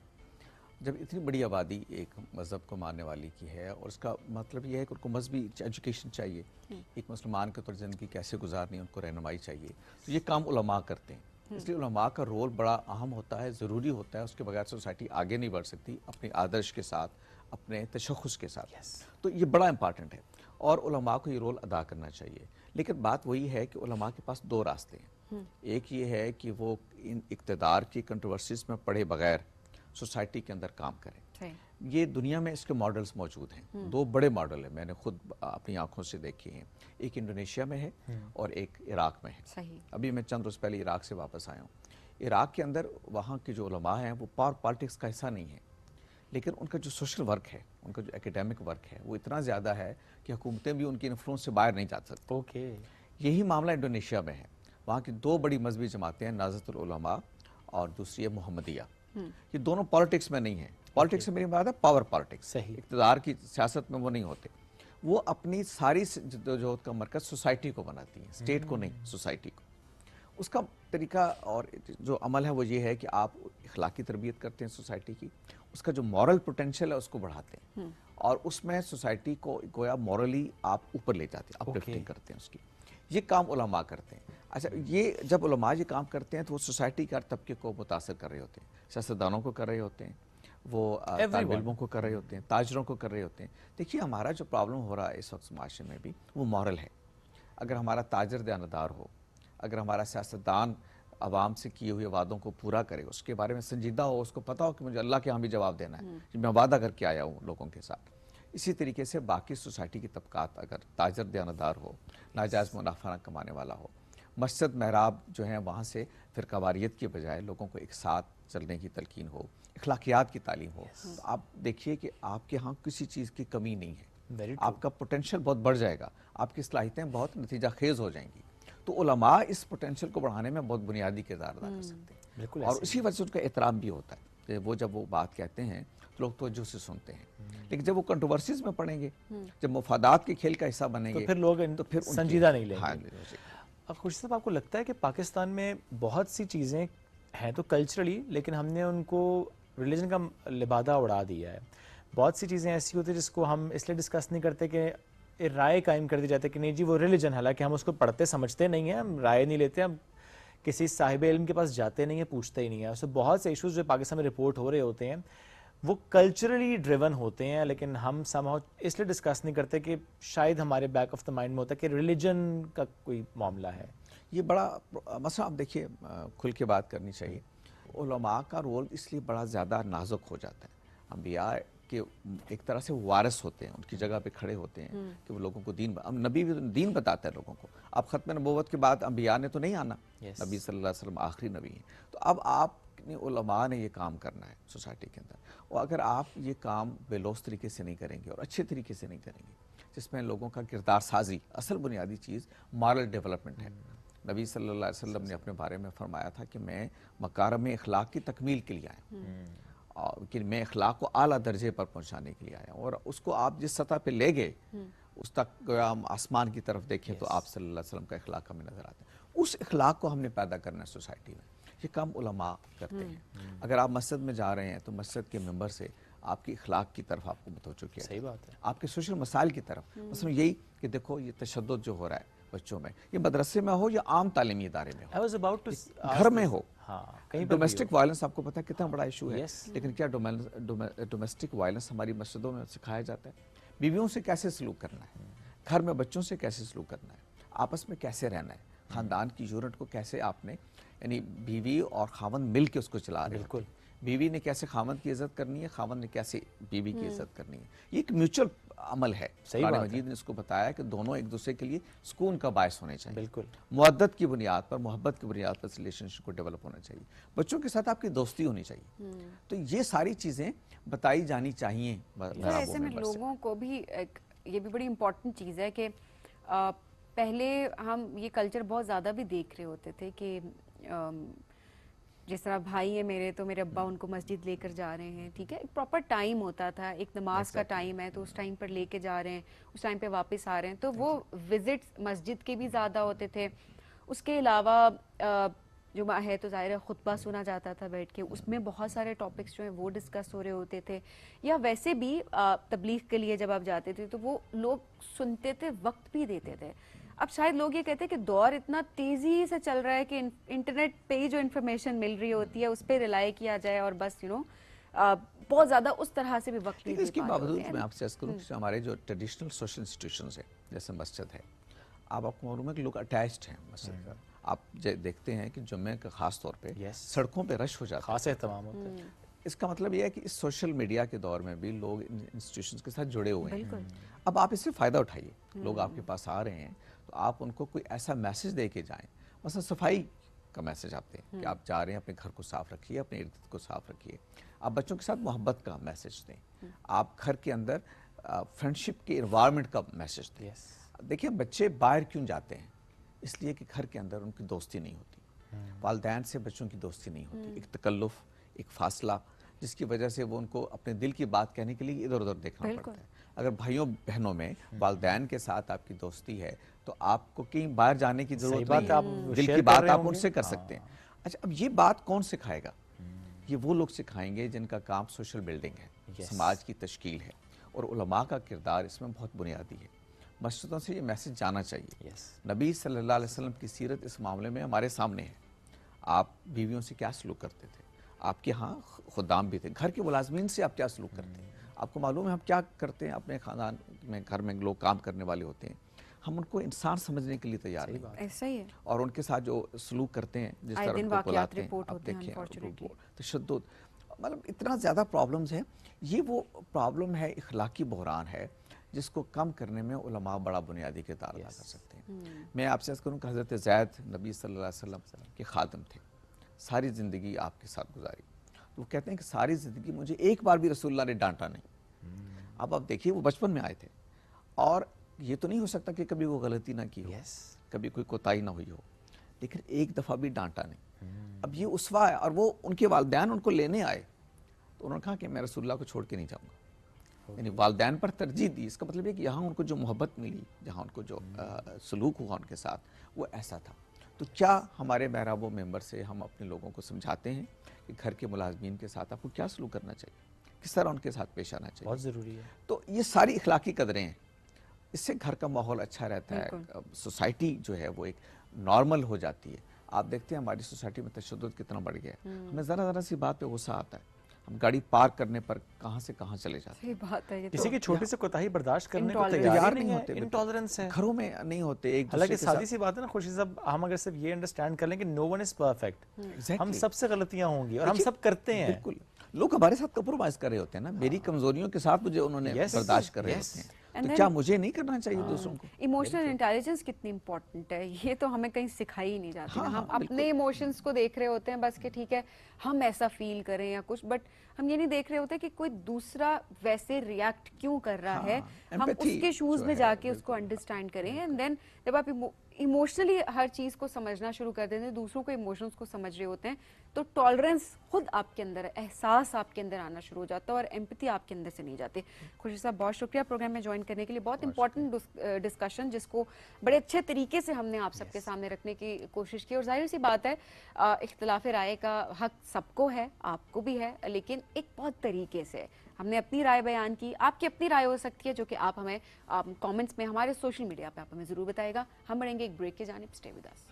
जब इतनी बड़ी आबादी एक मज़हब को मानने वाली की है, और उसका मतलब ये है कि उनको मजहबी एजुकेशन चाहिए, एक मुसलमान के तौर ज़िंदगी कैसे गुजारनी है, उनको रहनुमाई चाहिए, तो ये काम उलमा करते हैं। इसलिए उलमा का रोल बड़ा अहम होता है, ज़रूरी होता है। उसके बगैर सोसाइटी आगे नहीं बढ़ सकती अपने आदर्श के साथ, अपने तशख़्ख़ुस के साथ। तो ये बड़ा इंपॉर्टेंट है और उलमा को ये रोल अदा करना चाहिए। लेकिन बात वही है कि उलमा के पास दो रास्ते हैं। एक ये है कि वो इन इक़्तिदार की कंट्रोवर्सीज़ में पड़े बगैर सोसाइटी के अंदर काम करें। ये दुनिया में इसके मॉडल्स मौजूद हैं। दो बड़े मॉडल हैं, मैंने खुद अपनी आंखों से देखे हैं। एक इंडोनेशिया में है और एक इराक में है। सही। अभी मैं चंद रोज़ पहले इराक से वापस आया हूँ। इराक के अंदर वहाँ के जो उलमा हैं वो पावर पॉलिटिक्स का हिस्सा नहीं है, लेकिन उनका जो सोशल वर्क है, उनका जो एकेडमिक वर्क है, वो इतना ज़्यादा है कि हुकूमतें भी उनकी इन्फ्लुएंस से बाहर नहीं जा सकती। ओके। यही मामला इंडोनेशिया में है। वहाँ की दो बड़ी मजहबी जमातें हैं, नाज़तुल उलमा और दूसरी है मुहम्मदिया। ये दोनों पॉलिटिक्स में नहीं है। पॉलिटिक्स से मेरी बात है पावर पॉलिटिक्स। सही। इक़्तिदार की सियासत में वो नहीं होते। वो अपनी सारी जद्दोजहद का मरकज़ सोसाइटी को बनाती हैं, स्टेट को नहीं, सोसाइटी को। उसका तरीका और जो अमल है वो ये है कि आप इखलाकी तरबियत करते हैं सोसाइटी की, उसका जो मॉरल पोटेंशियल है उसको बढ़ाते हैं, और उसमें सोसाइटी को गोया मॉरली आप ऊपर ले जाते हैं, अपलिफ्टिंग करते हैं उसकी। ये काम उलमा करते हैं। अच्छा, ये जब उलमा ये काम करते हैं तो वो सोसाइटी के हर तबके को मुतासर कर रहे होते हैं। सियासतदानों को कर रहे होते हैं, वो तालिब इल्मों को कर रहे होते हैं, ताजरों को कर रहे होते हैं। देखिए, हमारा जो प्रॉब्लम हो रहा है इस वक्त माशरे में भी वो मॉरल है। अगर हमारा ताजर दयानतदार हो, अगर हमारा सियासतदान आवाम से किए हुए वादों को पूरा करे, उसके बारे में संजीदा हो, उसको पता हो कि मुझे अल्लाह के यहाँ भी जवाब देना है, मैं वादा करके आया हूँ लोगों के साथ। इसी तरीके से बाकी सोसाइटी की तबकात अगर ताजर दयानतदार हो, नाजायज़ मुनाफा न कमाने वाला हो, मस्जिद महराब जो है वहाँ से फ़िरकावारियत के बजाय लोगों को एक साथ चलने की तलकीन हो, अखलाकियात की तालीम हो, तो आप देखिए कि आपके यहाँ किसी चीज़ की कमी नहीं है। आपका पोटेंशियल बहुत बढ़ जाएगा, आपकी सलाहियतें बहुत नतीजा खेज हो जाएंगी। तो उलमा इस पोटेंशियल को बढ़ाने में बहुत बुनियादी किरदार अदा कर सकते हैं। बिल्कुल। और इसी वजह से उनका एहतराम भी होता है। वो जब वो बात कहते हैं तो लोग तवज्जो से सुनते हैं, लेकिन जब वो कंट्रोवर्सीज में पड़ेंगे, जब मुफादात के खेल का हिस्सा बनेंगे, तो फिर लोग संजीदा नहीं लेंगे। हाँ, खुर्शीद साहब, आपको लगता है कि पाकिस्तान में बहुत सी चीज़ें हैं तो कल्चरली, लेकिन हमने उनको रिलीजन का लिबादा उड़ा दिया है। बहुत सी चीज़ें ऐसी होती हैं जिसको हम इसलिए डिस्कस नहीं करते कि राय कायम कर दी जाती है कि नहीं जी वो रिलीजन, हालांकि हम उसको पढ़ते समझते नहीं हैं, हम राय नहीं लेते, हम किसी साहिब इल्म के पास जाते नहीं हैं, पूछते ही नहीं है। उससे बहुत से इशूज़ जो पाकिस्तान में रिपोर्ट हो रहे होते हैं वो कल्चरली ड्रिवन होते हैं, लेकिन हम समहाउ इसलिए डिस्कस नहीं करते कि शायद हमारे बैक ऑफ द माइंड में होता है कि रिलीजन का कोई मामला है। ये बड़ा मसला, आप देखिए, खुल के बात करनी चाहिए। उलमा का रोल इसलिए बड़ा ज़्यादा नाजुक हो जाता है। अंबिया के एक तरह से वारिस होते हैं, उनकी जगह पे खड़े होते हैं कि वो लोगों को नबी भी दीन बताता है लोगों को। अब ख़त्म नबूवत के बाद अंबिया ने तो नहीं आना, नबी सल्लल्लाहु अलैहि वसल्लम आखिरी नबी हैं। तो अब आप उलमा ने ये काम करना है सोसाइटी के अंदर, और अगर आप ये काम बेलौस तरीके से नहीं करेंगे और अच्छे तरीके से नहीं करेंगे, जिसमें लोगों का किरदार साजी, असल बुनियादी चीज़ मॉरल डेवलपमेंट है। नबी सल्लल्लाहु अलैहि वसल्लम ने अपने बारे में फरमाया था कि मैं मकारम अखलाक की तकमील के लिए आया हूँ, कि मैं अखलाक को आला दर्जे पर पहुँचाने के लिए आया हूँ। और उसको आप जिस सतह पे ले गए, उस तक हम आसमान की तरफ देखें तो आप सल्लल्लाहु अलैहि वसल्लम का अखलाक हमें नज़र आता है। उस अखलाक को हमने पैदा करना है सोसाइटी में, ये काम उलमा करते हैं। अगर आप मस्जिद में जा रहे हैं तो मस्जिद के मेंबर से आपकी अखलाक की तरफ आपको मुतवज्जो किया, सही बात है, आपके सोशल मसाइल की तरफ। मतलब यही कि देखो ये तशद्दुद जो हो रहा है बच्चों में, ये मदरसे में हो या आम तालीमी इदारे में हो, घर में हो, कहीं डोमेस्टिक वायलेंस आपको पता है कितना बड़ा इशू है। लेकिन क्या डोमेस्टिक वायलेंस हमारी मस्जिदों में सिखाया जाता है? बीवियों से कैसे सलूक करना है, घर में बच्चों से कैसे सलूक करना है, आपस में कैसे रहना है, ख़ानदान की यूनिट को कैसे आपने, यानी बीवी और खावंद मिल के उसको चला रहे हैं। बीवी ने कैसे खावंद की इज्जत करनी है, खावंद ने कैसे बीवी की इज्जत करनी है। ये एक म्यूचुअल अमल है। कुरान मजीद ने इसको बताया कि दोनों एक दूसरे के लिए सुकून का बायस होने चाहिए। बिल्कुल, मुहब्बत की बुनियाद पर, मोहब्बत की बुनियाद पर रिलेशनशिप को डेवलप होना चाहिए। बच्चों के साथ आपकी दोस्ती होनी चाहिए। तो ये सारी चीज़ें बताई जानी चाहिए। तो ऐसे में लोगों को भी ये भी बड़ी इम्पोर्टेंट चीज़ है कि पहले हम ये कल्चर बहुत ज़्यादा भी देख रहे होते थे कि जिस तरह भाई है मेरे, तो मेरे अब्बा उनको मस्जिद लेकर जा रहे हैं, ठीक है, एक प्रॉपर टाइम होता था, एक नमाज का टाइम है तो उस टाइम पर लेके जा रहे हैं, उस टाइम पे वापस आ रहे हैं, तो वो विजिट्स मस्जिद के भी ज़्यादा होते थे। उसके अलावा जुमा है तो ज़ाहिर है खुतबा सुना जाता था बैठ के, उसमें बहुत सारे टॉपिक्स जो हैं वो डिस्कस हो रहे होते थे, या वैसे भी तबलीग के लिए जब आप जाते थे तो वो लोग सुनते थे, वक्त भी देते थे। अब शायद लोग ये कहते हैं कि दौर इतना तेज़ी से चल रहा है कि इंटरनेट पे ही जो इन्फॉर्मेशन मिल रही होती है उस पर रिलाई किया जाए और बस बहुत ज़्यादा उस तरह से भी वक्त नहीं दे इसके पा रहे बावजूद होते हैं। मैं आपसे अर्ज़ करूं कि हमारे जो ट्रेडिशनल सोशल इंस्टीट्यूशंस है जैसे मस्जिद है, आपको मालूम है कि लोग अटैच्ड हैं मस्जिद का। आप देखते हैं कि जुम्मे का खास तौर पे सड़कों पे रश हो जाता है, खास एहतमाम होता है। इसका मतलब यह है कि इस सोशल मीडिया के दौर में भी लोग इन इंस्टीट्यूशंस के साथ जुड़े हुए हैं। अब आप इससे फ़ायदा उठाइए, लोग आपके पास आ रहे हैं तो आप उनको कोई ऐसा मैसेज दे के जाएँ, मतलब सफाई का मैसेज आप दें कि आप जा रहे हैं, अपने घर को साफ़ रखिए, अपने इर्द गिर्द को साफ़ रखिए। आप बच्चों के साथ मोहब्बत का मैसेज दें, आप घर के अंदर फ्रेंडशिप के इन्वायरमेंट का मैसेज दें। देखिए बच्चे बाहर क्यों जाते हैं, इसलिए कि घर के अंदर उनकी दोस्ती नहीं होती, वालिदैन से बच्चों की दोस्ती नहीं होती, एक तकल्लुफ़, एक फासला, जिसकी वजह से वो उनको अपने दिल की बात कहने के लिए इधर उधर देखना पड़ता है। अगर भाइयों बहनों में वालिदैन के साथ आपकी दोस्ती है तो आपको कहीं बाहर जाने की जरूरत नहीं है, दिल की बात आप उनसे कर सकते हैं। अच्छा, अब ये बात कौन सिखाएगा? ये वो लोग सिखाएंगे जिनका काम सोशल बिल्डिंग है, समाज की तश्कील है, और उलमा का किरदार इसमें बहुत बुनियादी है। मस्जिदों से ये मैसेज जाना चाहिए। नबी सल्लल्लाहु अलैहि वसल्लम की सीरत इस मामले में हमारे सामने है। आप बीवियों से क्या सलूक करते थे, आपके यहाँ खुदाम भी थे, घर के मुलाजमीन से आप क्या सलूक करते हैं? आपको मालूम है हम क्या करते हैं अपने ख़ानदान में, घर में लोग काम करने वाले होते हैं, हम उनको इंसान समझने के लिए तैयार नहीं, ऐसा ही है। और उनके साथ जो सलूक करते हैं, जिस तरह उनको बुलाते हैं, आप देखें तशद्दुद, मतलब इतना ज़्यादा प्रॉब्लम्स हैं। ये वो प्रॉब्लम है, इखलाकी बहरान है, जिसको कम करने में उलमा बड़ा बुनियादी किरदार अदा कर सकते हैं। मैं आपसे अर्ज़ करूँ कि हज़रत ज़ैद नबी सल्लल्लाहु अलैहि वसल्लम के खादिम थे, सारी ज़िंदगी आपके साथ गुजारी। तो वो कहते हैं कि सारी ज़िंदगी मुझे एक बार भी रसूलुल्लाह ने डांटा नहीं। अब आप देखिए वो बचपन में आए थे, और ये तो नहीं हो सकता कि कभी वो गलती ना की हो, कभी कोई कोताही ना हुई हो, लेकिन एक दफ़ा भी डांटा नहीं। अब ये उसवा है, और वो उनके वालिदैन उनको लेने आए तो उन्होंने कहा कि मैं रसूलुल्लाह को छोड़ के नहीं जाऊँगा, यानी वालिदैन पर तरजीह दी। इसका मतलब है कि यहाँ उनको जो मोहब्बत मिली, जहाँ उनको जो सलूक हुआ उनके साथ, वो ऐसा था। तो क्या हमारे महराब मेंबर से हम अपने लोगों को समझाते हैं कि घर के मुलाजमीन के साथ आपको क्या सलूक करना चाहिए, किस तरह उनके साथ पेश आना चाहिए? बहुत ज़रूरी है। तो ये सारी इखलाकी कदरें हैं, इससे घर का माहौल अच्छा रहता है, सोसाइटी जो है वो एक नॉर्मल हो जाती है। आप देखते हैं हमारी सोसाइटी में तशद्दुद कितना बढ़ गया है, हमें ज़रा ज़रा सी बात पे गुस्सा आता है, हम गाड़ी पार्क करने पर कहाँ से कहाँ चले जाते हैं। सही बात है, ये किसी तो की छोटी सी कोताही बर्दाश्त करने को Intolerance। तैयार नहीं होते, होते, इंटॉलरेंस है, घरों में नहीं होते। एक हालांकि दूसरे के सादी सी बात है ना खुशी साहब, हम अगर सिर्फ ये अंडरस्टैंड कर लें कि no one is perfect, Exactly। हम सबसे गलतियां होंगी और हम सब करते हैं। बिल्कुल, लोग हमारे साथ कंप्रोमाइज कर रहे होते हैं ना, मेरी कमजोरियों के साथ मुझे उन्होंने बर्दाश्त कर रहे होते हैं, तो क्या मुझे नहीं करना चाहिए दूसरों को? इमोशनल इंटेलिजेंस कितनी इंपॉर्टेंट है, ये तो हमें कहीं सिखाई ही नहीं जाती। हम अपने इमोशंस को देख रहे होते हैं बस कि ठीक है हम ऐसा फील करें या कुछ, बट हम ये नहीं देख रहे होते कि कोई दूसरा वैसे रिएक्ट क्यों कर रहा है, हम उसके शूज में जाके उसको अंडरस्टैंड करें। एंड देन जब आप इमोशनली हर चीज को समझना शुरू कर देते हैं, दूसरों के इमोशंस को समझ रहे होते हैं, तो टॉलरेंस खुद आपके अंदर, एहसास आपके अंदर आना शुरू हो जाता है, और एम्पैथी आपके अंदर से नहीं जाती। खुशी साहब बहुत शुक्रिया प्रोग्राम में ज्वाइन करने के लिए, बहुत इंपॉर्टेंट डिस्कशन जिसको बड़े अच्छे तरीके से हमने आप सबके सामने रखने की कोशिश की। और जाहिर सी बात है इख्तिलाफ राय का हक सबको है, आपको भी है, लेकिन एक बहुत तरीके से हमने अपनी राय बयान की। आपकी अपनी राय हो सकती है जो कि आप हमें कमेंट्स में, हमारे सोशल मीडिया पे आप हमें ज़रूर बताएगा। हम बढ़ेंगे एक ब्रेक की जानिब, स्टे विद अस।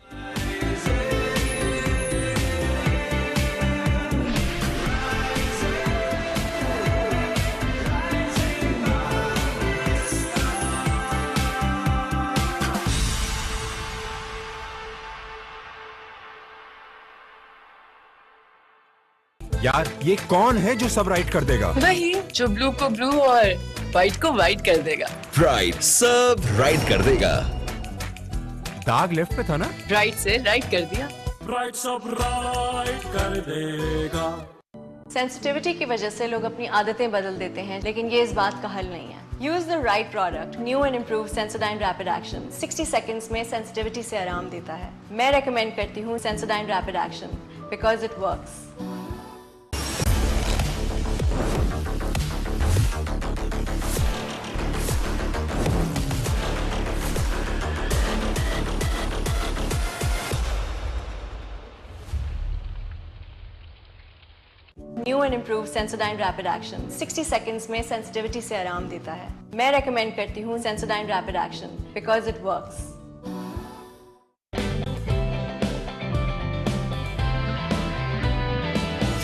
यार ये कौन है जो सब राइट कर देगा? वही जो ब्लू को ब्लू और व्हाइट को व्हाइट कर देगा। राइट, सब राइट कर देगा। दाग लेफ्ट पे था ना? राइट से राइट कर दिया। राइट सब राइट कर देगा। सेंसिटिविटी की वजह से लोग अपनी आदतें बदल देते हैं, लेकिन ये इस बात का हल नहीं है। Use the right product, new and improve Sensodyne rapid action 60 seconds में सेंसिटिविटी से आराम देता है। मैं रेकमेंड करती हूँ Sensodyne rapid action because it works. New and improve Sensodyne rapid action 60 seconds में सेंसिटिविटी से आराम देता है. मैं रेकमेंड करती हूँ Sensodyne rapid action because it works.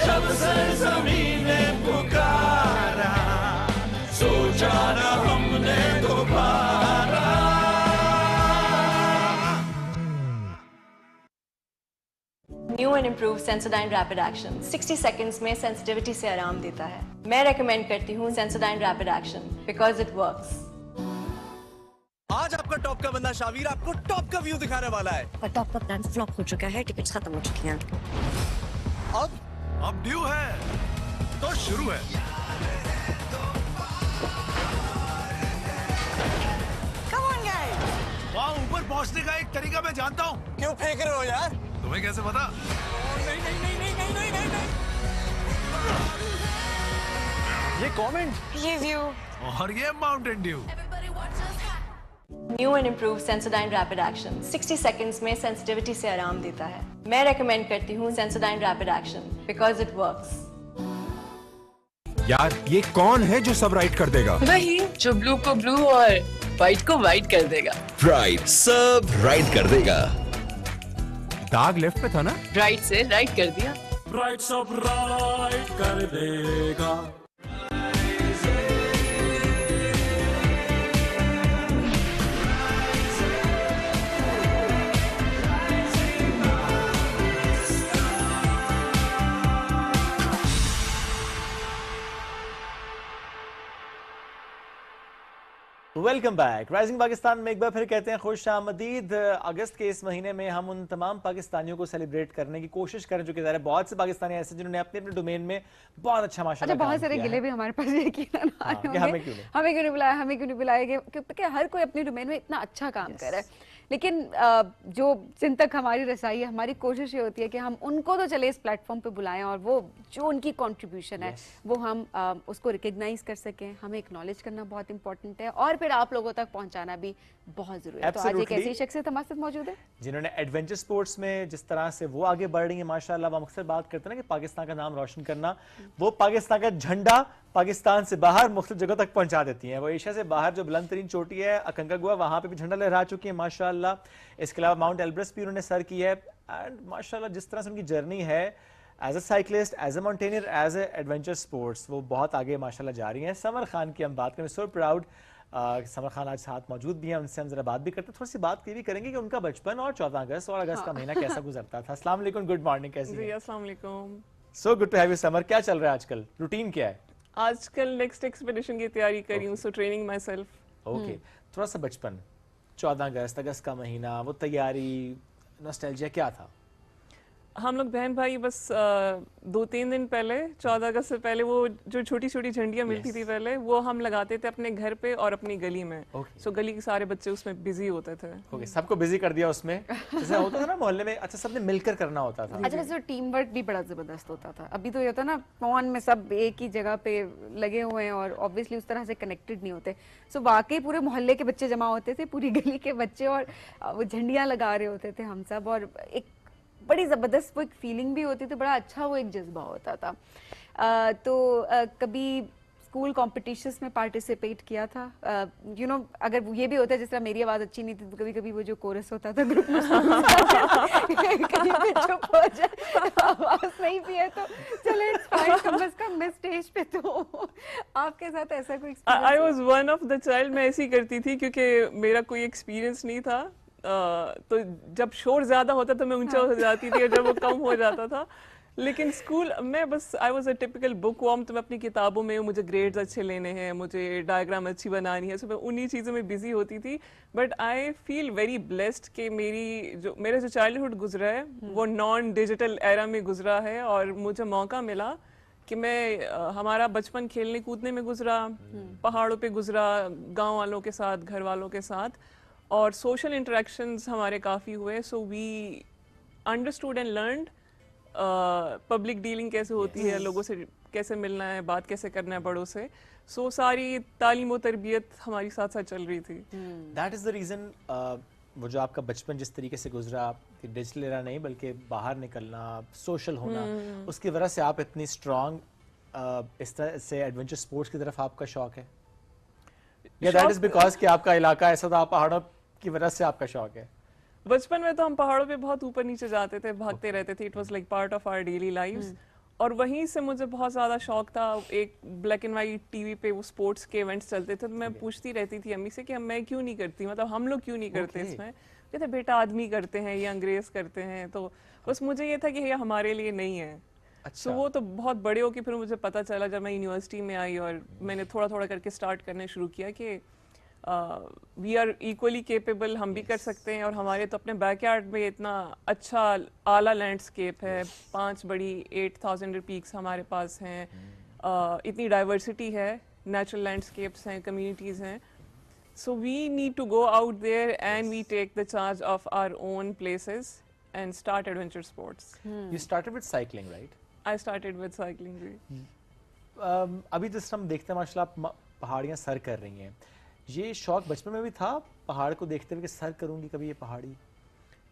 जब से ज़मीन ने पुकारा, सोचा न हमने दोबारा. New and improve Sensodyne rapid action 60 seconds में सेंसिटिविटी से आराम देता है. मैं रेकमेंड करती हूँ Sensodyne rapid action because it works. आज आपका टॉप का बंदा शावीर आपको टॉप का व्यू दिखाने वाला है. पर टॉप का प्लान फ्लॉप हो चुका है, टिकट्स खत्म हो चुकी हैं. अब ड्यू है तो शुरू है. Come on guys. वहाँ ऊपर पहुँचने का एक तरीका मैं जानता हूँ. क्यों फेंक रहे हो यार? तुम्हें कैसे पता? नहीं नहीं नहीं नहीं नहीं नहीं नहीं. ये कमेंट, ये व्यू और ये Mountain Dew. New and improve Sensodyne rapid action 60 seconds में सेंसिटिविटी से आराम देता है. मैं रेकमेंड करती हूँ Sensodyne rapid action because it works. यार ये कौन है जो सब राइट कर देगा? वही जो ब्लू को ब्लू और व्हाइट को व्हाइट कर देगा. राइट, सब राइट कर देगा. दाग लेफ्ट पे था ना? राइट से राइट कर दिया. राइट सब राइट कर देगा. Welcome back. राइजिंग पाकिस्तान में एक बार फिर कहते हैं खुश आमदीद. अगस्त के इस महीने में हम उन तमाम पाकिस्तानियों को सेलिब्रेट करने की कोशिश करें जो कि ज़ाहिर है बहुत से पाकिस्तानी ऐसे जिन्होंने अपने अपने डोमेन में बहुत अच्छा माशाल्लाह काम बहुत सारे किया गिले है. भी हमारे पास यकीनन आ रहे होंगे. हमें क्यों नहीं बुलाया, हमें क्यों नहीं बुलाया, क्योंकि हर कोई अपने डोमेन में इतना अच्छा काम कर रहा है. लेकिन जो जिन तक हमारी रसाई है, हमारी कोशिश ये होती है कि हम उनको तो चले इस प्लेटफॉर्म पे बुलाएं और वो जो उनकी कंट्रीब्यूशन है वो हम उसको रिकग्नाइज कर सकें. हमें एक्नॉलेज करना बहुत इंपॉर्टेंट है और फिर आप लोगों तक पहुंचाना भी बहुत जरूरी है. तो आज एक ऐसी शख्सियत हमारे साथ मौजूद है जिन्होंने एडवेंचर स्पोर्ट्स में जिस तरह से वो आगे बढ़ रही है माशाल्लाह. हम अक्सर बात करते हैं ना कि पाकिस्तान का नाम रोशन करना, वो पाकिस्तान का झंडा पाकिस्तान से बाहर मुख्तलिफ जगहों तक पहुंचा देती हैं. वो एशिया से बाहर जो बुलंद तरीन चोटी है अकंकागुआ, वहां पे भी झंडा लहरा चुकी है माशाल्लाह. इसके अलावा माउंट एल्ब्रस भी उन्होंने सर की है. एंड माशाल्लाह जिस तरह से उनकी जर्नी है as a cyclist, as a mountaineer, as a adventure sports, वो बहुत आगे माशाल्लाह जा रही हैं. समर खान की हम बात करें, सो प्राउड समर खान आज साथ मौजूद भी हैं. उनसे हम जरा बात भी करते हैं. थोड़ी सी बात ये भी करेंगे कि उनका बचपन और 14 अगस्त और अगस्त का महीना कैसा गुजरता था. अस्सलाम वालेकुम, गुड मॉर्निंग, कैसी हैं? अस्सलाम वालेकुम. So good to have you Samar. क्या चल रहा है आजकल, रूटीन क्या है? आजकल नेक्स्ट एक्सपीडिशन की तैयारी कर रही हूँ, so training my self. Okay, थोड़ा सा बचपन, 14 अगस्त, अगस्त का महीना, वो तैयारी, नॉस्टैल्जिया क्या था? हम लोग बहन भाई बस 2-3 दिन पहले 14 अगस्त से पहले वो जो छोटी छोटी झंडियाँ मिलती थी पहले, वो हम लगाते थे अपने घर पे और अपनी गली में. सो गली के सारे बच्चे उसमें बिजी होते थे. ओके, सबको बिजी कर दिया उसमें. जैसे होता था ना मोहल्ले में, अच्छा सबने मिलकर करना होता था. अच्छा, वैसे टीम वर्क भी बड़ा जबरदस्त होता था. अभी तो ये होता ना फोन में सब एक ही जगह पे लगे हुए हैं और ऑब्वियसली उस तरह से कनेक्टेड नहीं होते. सो वाकई पूरे मोहल्ले के बच्चे जमा होते थे, पूरी गली के बच्चे, और वो झंडियाँ लगा रहे होते थे हम सब. और एक बड़ी ज़बरदस्त वो एक फीलिंग भी होती थी, बड़ा अच्छा वो एक जज्बा होता था. कभी स्कूल कॉम्पिटिशन्स में पार्टिसिपेट किया था. यू नो, अगर ये भी होता है जिस तरह मेरी आवाज़ अच्छी नहीं थी तो कभी कभी वो जो कोरस होता था ग्रुप में कहीं पे चुप हो जाए, आवाज़ नहीं भी है तो चलो इट्स फाइन, कम से कम मैं स्टेज पे. तो आपके साथ ऐसा कोई experience? I was one of the child. मैं ऐसी करती थी क्योंकि मेरा कोई एक्सपीरियंस नहीं था. तो जब शोर ज्यादा होता तो मैं ऊंचा हो जाती थी और जब वो कम हो जाता था. लेकिन स्कूल में बस I was a typical bookworm. तो मैं अपनी किताबों में, मुझे ग्रेड्स अच्छे लेने हैं, मुझे डायग्राम अच्छी बनानी है, सो मैं उन्हीं चीज़ों में बिजी होती थी. But I feel very blessed कि मेरा जो चाइल्डहुड गुजरा है वो नॉन डिजिटल एरा में गुजरा है और मुझे मौका मिला कि मैं हमारा बचपन खेलने कूदने में गुजरा, पहाड़ों पे गुजरा, गांव वालों के साथ, घर वालों के साथ, और सोशल इंटरेक्शंस हमारे काफ़ी हुए. So we understood and learned public dealing کیسے ہوتی ہے, لوگوں سے کیسے ملنا ہے, بات کیسے کرنا ہے بڑوں سے. سو ساری تعلیم و تربیت ہماری ساتھ ساتھ چل رہی تھی. دیٹ از دا ریزن وہ جو آپ کا بچپن جس طریقے سے گزرا, ڈیجیٹل ایرا نہیں بلکہ باہر نکلنا, سوشل ہونا, اس کی وجہ سے آپ اتنی اسٹرانگ اس طرح سے ایڈونچر اسپورٹس کی طرف آپ کا شوق ہے, یا دیٹ از بیکاز کہ آپ کا علاقہ ایسا تھا, پہاڑوں کی وجہ سے آپ کا شوق ہے؟ بچپن میں تو ہم پہاڑوں پہ بہت اوپر نیچے جاتے تھے, بھاگتے رہتے تھے. It was like part of our daily lives. اور وہیں سے مجھے بہت زیادہ شوق تھا. ایک black and white T V پہ وہ اسپورٹس کے ایونٹس چلتے تھے, تو میں پوچھتی رہتی تھی امی سے کہ میں کیوں نہیں کرتی, مطلب ہم لوگ کیوں نہیں کرتے اس میں. کہتے بیٹا آدمی کرتے ہیں, یہ انگریز کرتے ہیں. تو بس مجھے یہ تھا کہ یہ ہمارے لیے نہیں ہے. تو وہ تو بہت بڑے ہو کے پھر مجھے پتا چلا جب میں یونیورسٹی میں آئی اور میں نے تھوڑا تھوڑا کر کے اسٹارٹ کرنے شروع کیا کہ وی آر ایکولی کیپیبل, ہم بھی کر سکتے ہیں. اور ہمارے تو اپنے بیک یارڈ میں اتنا اچھا اعلیٰ لینڈسکیپ ہے, 5 بڑی 8000 پیکس ہمارے پاس ہیں, اتنی ڈائیورسٹی ہے, نیچرل لینڈسکیپس ہیں, کمیونٹیز ہیں. So we need to go out there and we take the charge of our own places and start adventure sports. You started with cycling, right? I started with cycling. ابھی جس ہم دیکھتے ہیں ماشاء اللہ آپ پہاڑیاں سر کر رہی ہیں, یہ شوق بچپن میں بھی تھا پہاڑ کو دیکھتے ہوئے کہ سر کروں گی کبھی یہ پہاڑی؟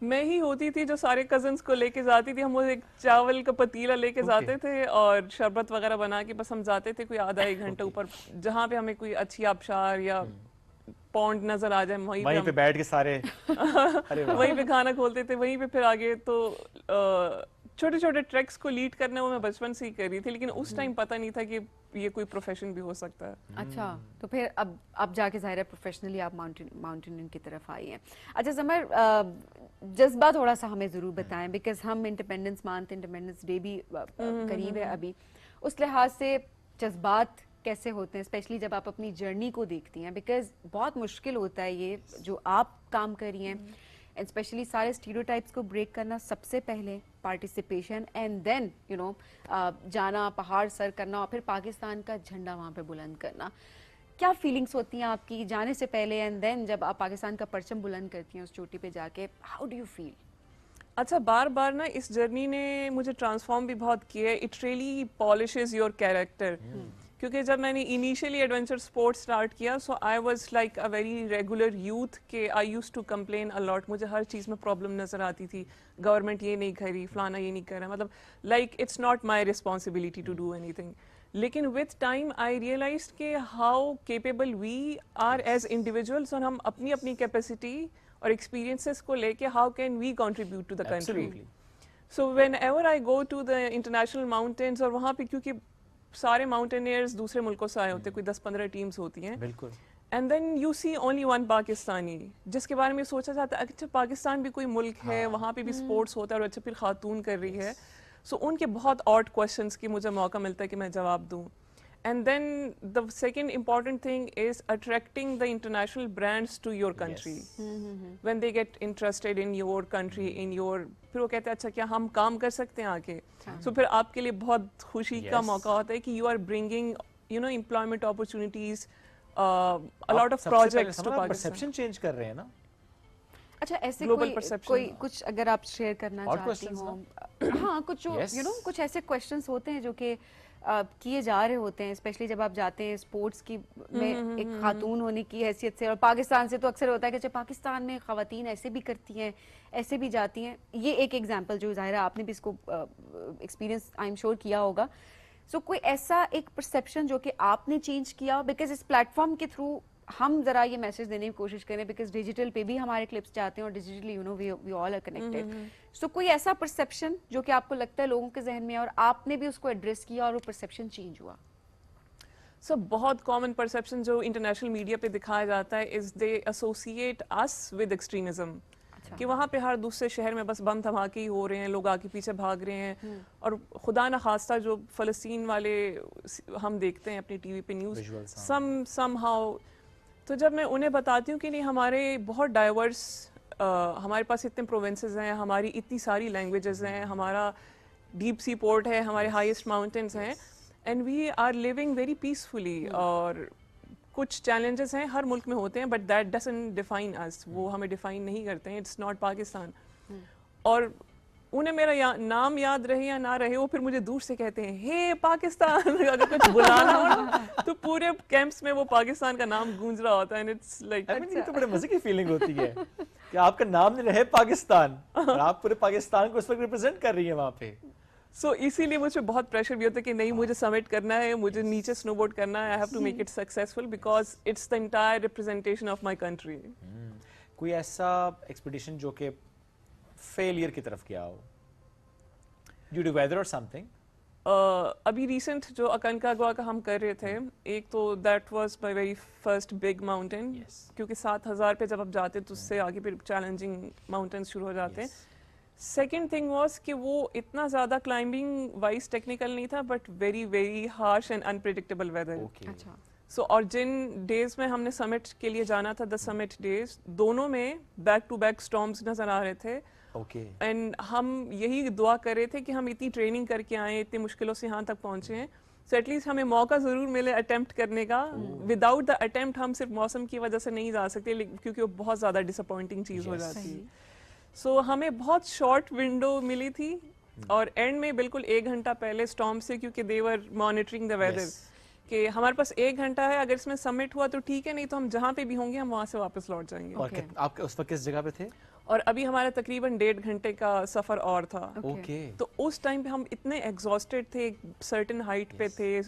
میں ہی ہوتی تھی جو سارے کزنس کو لے کے جاتی تھی. ہم وہ ایک چاول کا پتیلا لے کے جاتے تھے اور شربت وغیرہ بنا کے بس ہم جاتے تھے کوئی آدھا ایک گھنٹہ اوپر, جہاں پہ ہمیں کوئی اچھی آبشار یا پونڈ نظر آ جائے وہیں پہ بیٹھ کے سارے وہیں پہ کھانا کھولتے تھے, وہیں پہ پھر آگے. تو چھوٹے چھوٹے ٹریکس کو لیڈ کرنا وہ میں بچپن سے ہی کر رہی تھی, لیکن اس ٹائم پتہ نہیں تھا کہ یہ کوئی پروفیشن بھی ہو سکتا ہے. اچھا, تو پھر اب جا کے ظاہر ہے پروفیشنلی آپ ماؤنٹینئرنگ کی طرف آئی ہیں. اچھا سمر, جذبہ تھوڑا سا ہمیں ضرور بتائیں, بیکاز ہم انڈیپینڈنس مانتھ, انڈیپینڈنس ڈے بھی قریب ہے ابھی. اس لحاظ سے جذبات کیسے ہوتے ہیں, اسپیشلی جب آپ اپنی جرنی کو دیکھتی ہیں, بیکاز بہت مشکل ہوتا ہے یہ جو آپ کام کر رہی ہیں, اسپیشلی سارے اسٹیریوٹائپس کو بریک کرنا سب سے پہلے, participation, and then you know جانا, پہاڑ سر کرنا, اور پھر پاکستان کا جھنڈا وہاں پہ بلند کرنا. کیا فیلنگس ہوتی ہیں آپ کی جانے سے پہلے, اینڈ دین جب آپ پاکستان کا پرچم بلند کرتی ہیں اس چوٹی پہ جا کے, ہاؤ ڈو یو فیل؟ اچھا, بار بار نا اس جرنی نے مجھے ٹرانسفارم بھی بہت کیا ہے. It really polishes your character. کیونکہ جب میں نے انیشیلی ایڈونچر اسپورٹ اسٹارٹ کیا, so I was like a very regular youth, کہ I used to complain a lot. مجھے ہر چیز میں پرابلم نظر آتی تھی, گورنمنٹ یہ نہیں کر رہی, فلانا یہ نہیں کر رہا, مطلب like it's not my responsibility to do anything. لیکن وتھ ٹائم آئی ریئلائزڈ کہ how capable we are as individuals, اور ہم اپنی اپنی کیپیسٹی اور ایکسپیرینسز کو لے کے how can we contribute to the country. So whenever I go to the international mountains, اور وہاں پہ کیونکہ سارے ماؤنٹینئرز دوسرے ملکوں سے آئے ہوتے, کوئی 10-15 ٹیمز ہوتی ہیں, بالکل, and then you see only one Pakistani, جس کے بارے میں سوچا جاتا ہے اچھا پاکستان بھی کوئی ملک ہے, وہاں پہ بھی اسپورٹس ہوتا ہے, اور اچھا پھر خاتون کر رہی ہے. سو ان کے بہت آڈ کویشچنس کی مجھے موقع ملتا ہے کہ میں جواب دوں. And then the second important thing is attracting the international brands to your country. When they get interested in your country, in your, پھر وہ کہتے ہیں اچھا کیا ہم کام کر سکتے ہیں آگے. سو پھر آپ کے لیے بہت خوشی کا موقع ہوتا ہے کہ you are bringing you know employment opportunities, a lot of projects to Pakistan. Perception change کر رہے ہیں نا. اچھا, ایسے کوئی کچھ اگر آپ شیئر کرنا چاہتی ہوں, ہاں کچھ یو نو کچھ ایسے کویشچنس ہوتے ہیں جو کہ کیے جا رہے ہوتے ہیں, اسپیشلی جب آپ جاتے ہیں اسپورٹس کی میں ایک خاتون ہونے کی حیثیت سے, اور پاکستان سے تو اکثر ہوتا ہے کہ اچھا پاکستان میں خواتین ایسے بھی کرتی ہیں, ایسے بھی جاتی ہیں. یہ ایک ایگزامپل جو ظاہر ہے آپ نے بھی اس کو ایکسپیرینس آئی ایم شیور کیا ہوگا. سو کوئی ایسا ایک پرسیپشن جو کہ آپ نے چینج کیا, بیکاز اس پلیٹ فارم کے تھرو ہم ذرا یہ میسج دینے کی کوشش کریں, بیکاز ڈیجیٹل پہ بھی ہمارے کلپس جاتے ہیں اور digitally you know we all are connected. So کوئی ایسا پرسیپشن جو کہ آپ کو لگتا ہے لوگوں کے ذہن میں اور آپ نے بھی اس کو ایڈریس کیا اور وہ پرسیپشن چینج ہوا؟ سو بہت کامن پرسیپشن جو انٹرنیشنل میڈیا پہ دکھایا جاتا ہے از they associate us with extremism, کہ وہاں پہ ہر دوسرے شہر میں بس بم دھماکے ہی ہو رہے ہیں, لوگ آگے پیچھے بھاگ رہے ہیں, اور خدا نخواستہ جو فلسطین والے ہم دیکھتے ہیں اپنی ٹی وی پہ نیوز سم ہاؤ. تو جب میں انہیں بتاتی ہوں کہ نہیں, ہمارے بہت ڈائیورس, ہمارے پاس اتنے پروونسز ہیں, ہماری اتنی ساری لینگویجز ہیں, ہمارا ڈیپ سی پورٹ ہے, ہمارے ہائیسٹ ماؤنٹینس ہیں, and we are living very peacefully. اور کچھ چیلنجز ہیں ہر ملک میں ہوتے ہیں, but that doesn't define us, وہ ہمیں ڈیفائن نہیں کرتے ہیں, اٹس ناٹ پاکستان. اور انہیں میرا نام یاد رہے یا نہ رہے, وہ پھر مجھے دور سے کہتے ہیں ہے پاکستان. اگر کچھ بلانا ہو نا تو پورے کیمپس میں وہ پاکستان کا نام گونج رہا ہوتا ہے. اینڈ اٹس لائک یہ تو بڑے مزے کی فیلنگ ہوتی ہے کہ آپ کا نام نہیں رہے پاکستان اور آپ پورے پاکستان کو اس وقت ریپرزینٹ کر رہی ہیں وہاں پہ. سو اسی لیے مجھے بہت پریشر بھی ہوتا ہے کہ نہیں مجھے سبمٹ کرنا ہے, مجھے نیچے سنو بورڈ کرنا ہے. I have to make it successful because it's the entire representation of my country. کوئی ایسا ایکسپیڈیشن جو کہ فیلئر کی طرف گیا ہو ڈیو ٹو ویدر اور سم تھنگ؟ ابھی ریسنٹ جو اکنکاگوا کا ہم کر رہے تھے, ایک تو that was my very first big mountain, کیونکہ 7000 پہ جب آپ جاتے تو اس سے آگے پھر چیلنجنگ ماؤنٹینس شروع ہو جاتے ہیں. سیکنڈ تھنگ واز کہ وہ اتنا زیادہ کلائمبنگ وائز ٹیکنیکل نہیں تھا but very very harsh and unpredictable weather. So اور جن ڈیز میں ہم نے سمٹ کے لیے جانا تھا, دا سمٹ ڈیز, دونوں میں بیک ٹو بیک اسٹارمز نظر آ رہے تھے. اینڈ ہم یہی دعا کر رہے تھے کہ ہم اتنی ٹریننگ کر کے آئے, اتنی مشکلوں سے یہاں تک پہنچے ہیں, سو ایٹ لیسٹ ہمیں موقع ضرور ملے اٹیمپٹ کرنے کا. وداؤٹ دا اٹیمپٹ ہم صرف موسم کی وجہ سے نہیں جا سکتے کیونکہ وہ بہت زیادہ ڈس اپوائنٹنگ چیز ہو جاتی ہے. سو ہمیں بہت شارٹ ونڈو ملی تھی اور اینڈ میں بالکل 1 گھنٹہ پہلے اسٹارم سے, کیونکہ دے ور مانیٹرنگ دا ویدر کہ ہمارے پاس 1 گھنٹہ ہے, اگر اس میں سبمٹ ہوا تو ٹھیک ہے, نہیں تو ہم جہاں پہ بھی ہوں گے ہم وہاں سے واپس لوٹ جائیں گے. اور آپ اس وقت کس جگہ پہ تھے؟ اور ابھی ہمارا تقریباً 1.5 گھنٹے کا سفر اور تھا. تو اس ٹائم پہ ہم اتنے ایگزاسٹڈ تھے, سرٹن ہائٹ پہ تھے,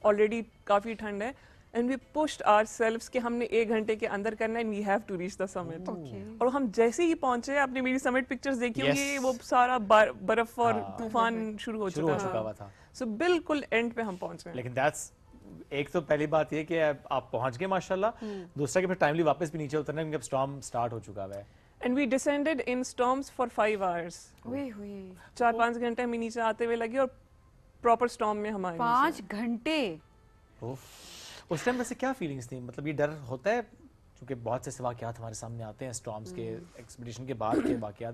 آلریڈی کافی ٹھنڈ ہے, اینڈ وی پشڈ آور سیلفس کہ ہم نے 1 گھنٹے کے اندر کرنا ہے, and we have to reach the summit. اور ہم جیسے ہی پہنچے, آپ نے میری سمٹ پکچرز دیکھی ہوگی, وہ سارا برف اور طوفان شروع ہو چکا تھا. سو بالکل اینڈ پہ ہم پہنچے. لیکن دیٹس ایک تو پہلی بات یہ کہ آپ پہنچ گئے ماشاءاللہ, دوسرا کہ پھر ٹائملی واپس بھی نیچے اترنا ہے کیونکہ اب اسٹارم سٹارٹ ہو چکا ہے. And we descended in storms for 5 hours. 4-5 گھنٹے ہمیں نیچے آتے ہوئے لگے اور پراپر storm میں ہمارے 5 گھنٹے. اس ٹائم ویسے کیا فیلنگس تھیں؟ مطلب یہ ڈر ہوتا ہے کیونکہ بہت سے واقعات ہمارے سامنے آتے ہیں اسٹارمس کے, ایکسپیڈیشن کے بعد کے واقعات,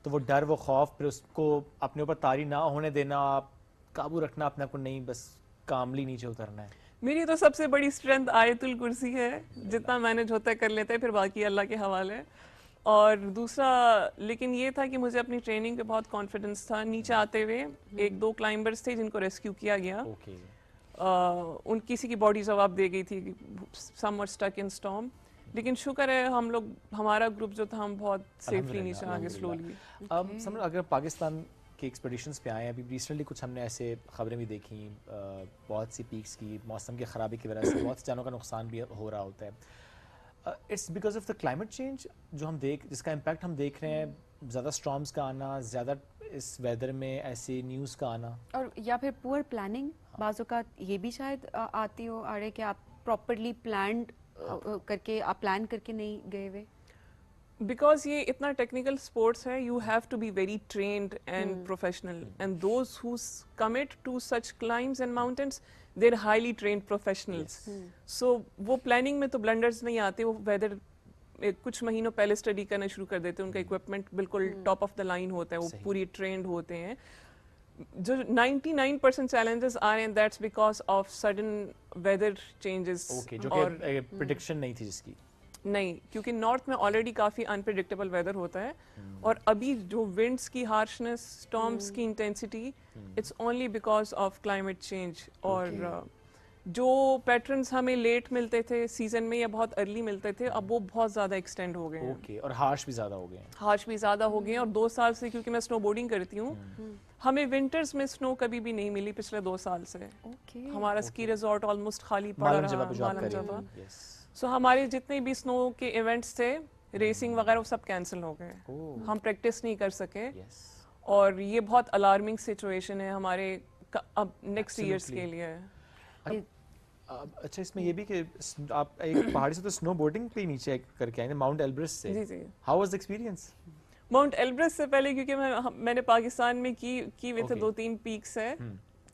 تو وہ ڈر, وہ خوف, پھر اس کو اپنے اوپر طاری نہ ہونے دینا, آپ قابو رکھنا اپنے آپ کو, نہیں بس کاملی نیچے اترنا ہے. میری تو سب سے بڑی اسٹرینتھ آیت الکرسی ہے, جتنا مینج ہوتا ہے کر لیتے ہیں, پھر باقی اللہ کے حوالے. اور دوسرا لیکن یہ تھا کہ مجھے اپنی ٹریننگ پہ بہت کانفیڈنس تھا. نیچے آتے ہوئے 1-2 کلائمبرز تھے جن کو ریسکیو کیا گیا, ان کسی کی باڈی جواب دے گئی تھی, سم ور اسٹک ان اسٹارم, لیکن شکر ہے ہم لوگ, ہمارا گروپ جو تھا, ہم بہت سیفلی نیچے آ گئے سلولی. اب سمجھ اگر پاکستان کے ایکسپیڈیشنس پہ آئے ہیں, ابھی ریسنٹلی کچھ ہم نے ایسے خبریں بھی دیکھیں, بہت سی پیکس کی موسم کی خرابی کی وجہ سے بہت سے جانوں کا نقصان بھی ہو رہا ہوتا ہے. It's because of the climate change جو ہم جس کا امپیکٹ ہم دیکھ رہے ہیں, زیادہ اسٹارمس کا آنا, زیادہ اس ویدر میں ایسی نیوز کا آنا, اور یا پھر پور پلاننگ بعض اوقات یہ بھی شاید آتی ہو آ رہے کہ آپ پراپرلی پلانڈ کر کے, آپ پلان کر کے نہیں گئے ہوئے. بیکاز یہ اتنا ٹیکنیکل اسپورٹس ہے, you have to be very trained and professional, and those who commit to such climbs and mountains they're highly trained professionals. So وہ پلاننگ میں تو بلنڈرز نہیں آتے, وہ ویدر کچھ مہینوں پہلے اسٹڈی کرنا شروع کر دیتے ہیں, ان کا اکوپمنٹ بالکل ٹاپ آف دا لائن ہوتا ہے, وہ پوری ٹرینڈ ہوتے ہیں. جو 99% چیلنجز آ رہے ہیں, that's because of sudden weather changes, جو کہ پریڈکشن نہیں تھی جس کی. نہیں, کیونکہ نارتھ میں آلریڈی کافی انپریڈکٹیبل ویدر ہوتا ہے, اور ابھی جو ونڈس کی ہارشنس, اسٹارمس کی intensity, it's only because of climate change. اور جو پیٹرنس ہمیں لیٹ ملتے تھے سیزن میں یا بہت ارلی ملتے تھے, اب وہ بہت زیادہ ایکسٹینڈ ہو گئے ہیں, اور ہارش بھی زیادہ ہو گئے ہیں. ہارش بھی زیادہ ہو گئے ہیں. اور 2 سال سے, کیونکہ میں سنو بورڈنگ کرتی ہوں, ہمیں ونٹرز میں سنو کبھی بھی نہیں ملی پچھلے 2 سال سے. ہمارا اسکی ریزورٹ آلموسٹ خالی پڑا رہا, مالم جبہ. سو ہمارے جتنے بھی سنو کے ایونٹس تھے, ریسنگ وغیرہ, وہ سب کینسل ہو گئے, ہم پریکٹس نہیں کر سکے. اور یہ بہت الارمنگ سچویشن ہے ہمارے اب نیکسٹ ایئرس کے لیے. اچھا, اس میں یہ بھی کہ آپ ایک پہاڑی سے تو سنو بورڈنگ پہ نیچے کر کے آئے ہیں, ماؤنٹ ایلبرس سے. جی جی. How was the experience? Mount Elbrus سے پہلے, کیونکہ میں نے پاکستان میں کی ہوئے تھے 2-3 پیکس ہے,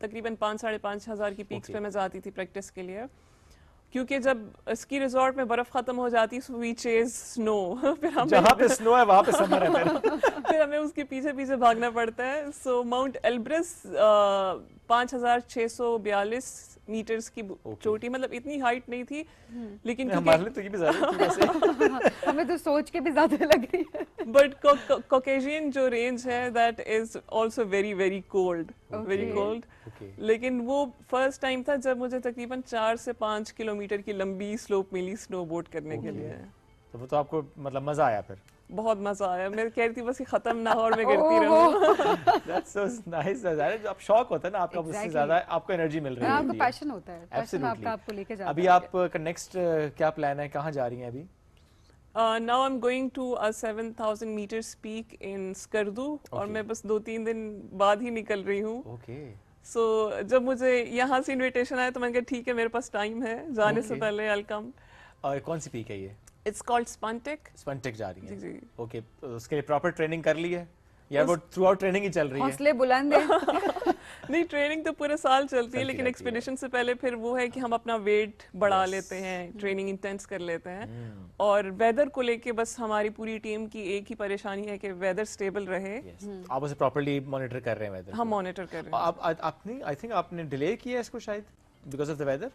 تقریباً 5-5.5 ہزار کی پیکس پہ میں جاتی تھی پریکٹس کے لیے. کیونکہ جب اسکی ریزورٹ میں برف ختم ہو جاتی, سو وی چیز سنو, پھر ہم جہاں پہ سنو ہے وہاں پہ سمر ہے, پھر ہمیں اس کے پیچھے پیچھے بھاگنا پڑتا ہے. سو ماؤنٹ ایلبرس 5642 मीटर्स की चोटी, मतलब इतनी हाइट नहीं थी, लेकिन हमारे लिए तो ये भी ज़्यादा थी वैसे। हमें तो सोच के भी ज़्यादा लग रही है। बट कॉकेशियन जो रेंज है that is also very very cold, very cold. लेकिन वो फर्स्ट टाइम था जब मुझे तकरीबन 4 से 5 किलोमीटर की लंबी स्लोप मिली स्नोबोर्ड करने के लिए। तो वो तो आपको मतलब मजा आया फिर? बहुत मजा आया, मैं कह रही थी बस ये खत्म ना हो और मैं गिरती रहूं। That's so nice। अब शौक होता है ना आपका, उससे ज्यादा आपको एनर्जी मिल रही है, आपको पैशन होता है, पैशन आपका आपको लेके जाता है। अभी आपका नेक्स्ट क्या प्लान है, कहाँ जा रही हैं अभी? Now I'm going to a 7,000 meters peak in Skardu, और मैं बस 2-3 दिन बाद ही निकल रही हूँ। So जब मुझे यहाँ से इनविटेशन आया तो मैंने कहा ठीक है, मेरे पास टाइम है, जाने से पहले I'll come। और कौन सी पीक है ये? It's called Spantic। Spantic जा रही है? जी। ओके, तो उसके लिए प्रॉपर ट्रेनिंग कर ली है या वो थ्रू आउट ट्रेनिंग ही चल रही है? हौसले बुलंद है। नहीं, ट्रेनिंग तो पूरे साल चलती है, लेकिन एक्सपीडिशन से पहले फिर वो है कि हम अपना वेट बढ़ा लेते हैं, ट्रेनिंग इंटेंस कर लेते हैं। और वेदर को लेके बस हमारी पूरी टीम की एक ही परेशानी है कि वेदर स्टेबल रहे। आप उसे प्रॉपर्ली मॉनिटर कर रहे हैं वेदर? हम मॉनिटर कर रहे हैं। आपने आई थिंक आपने डिले किया इसको शायद बिकॉज ऑफ द वेदर?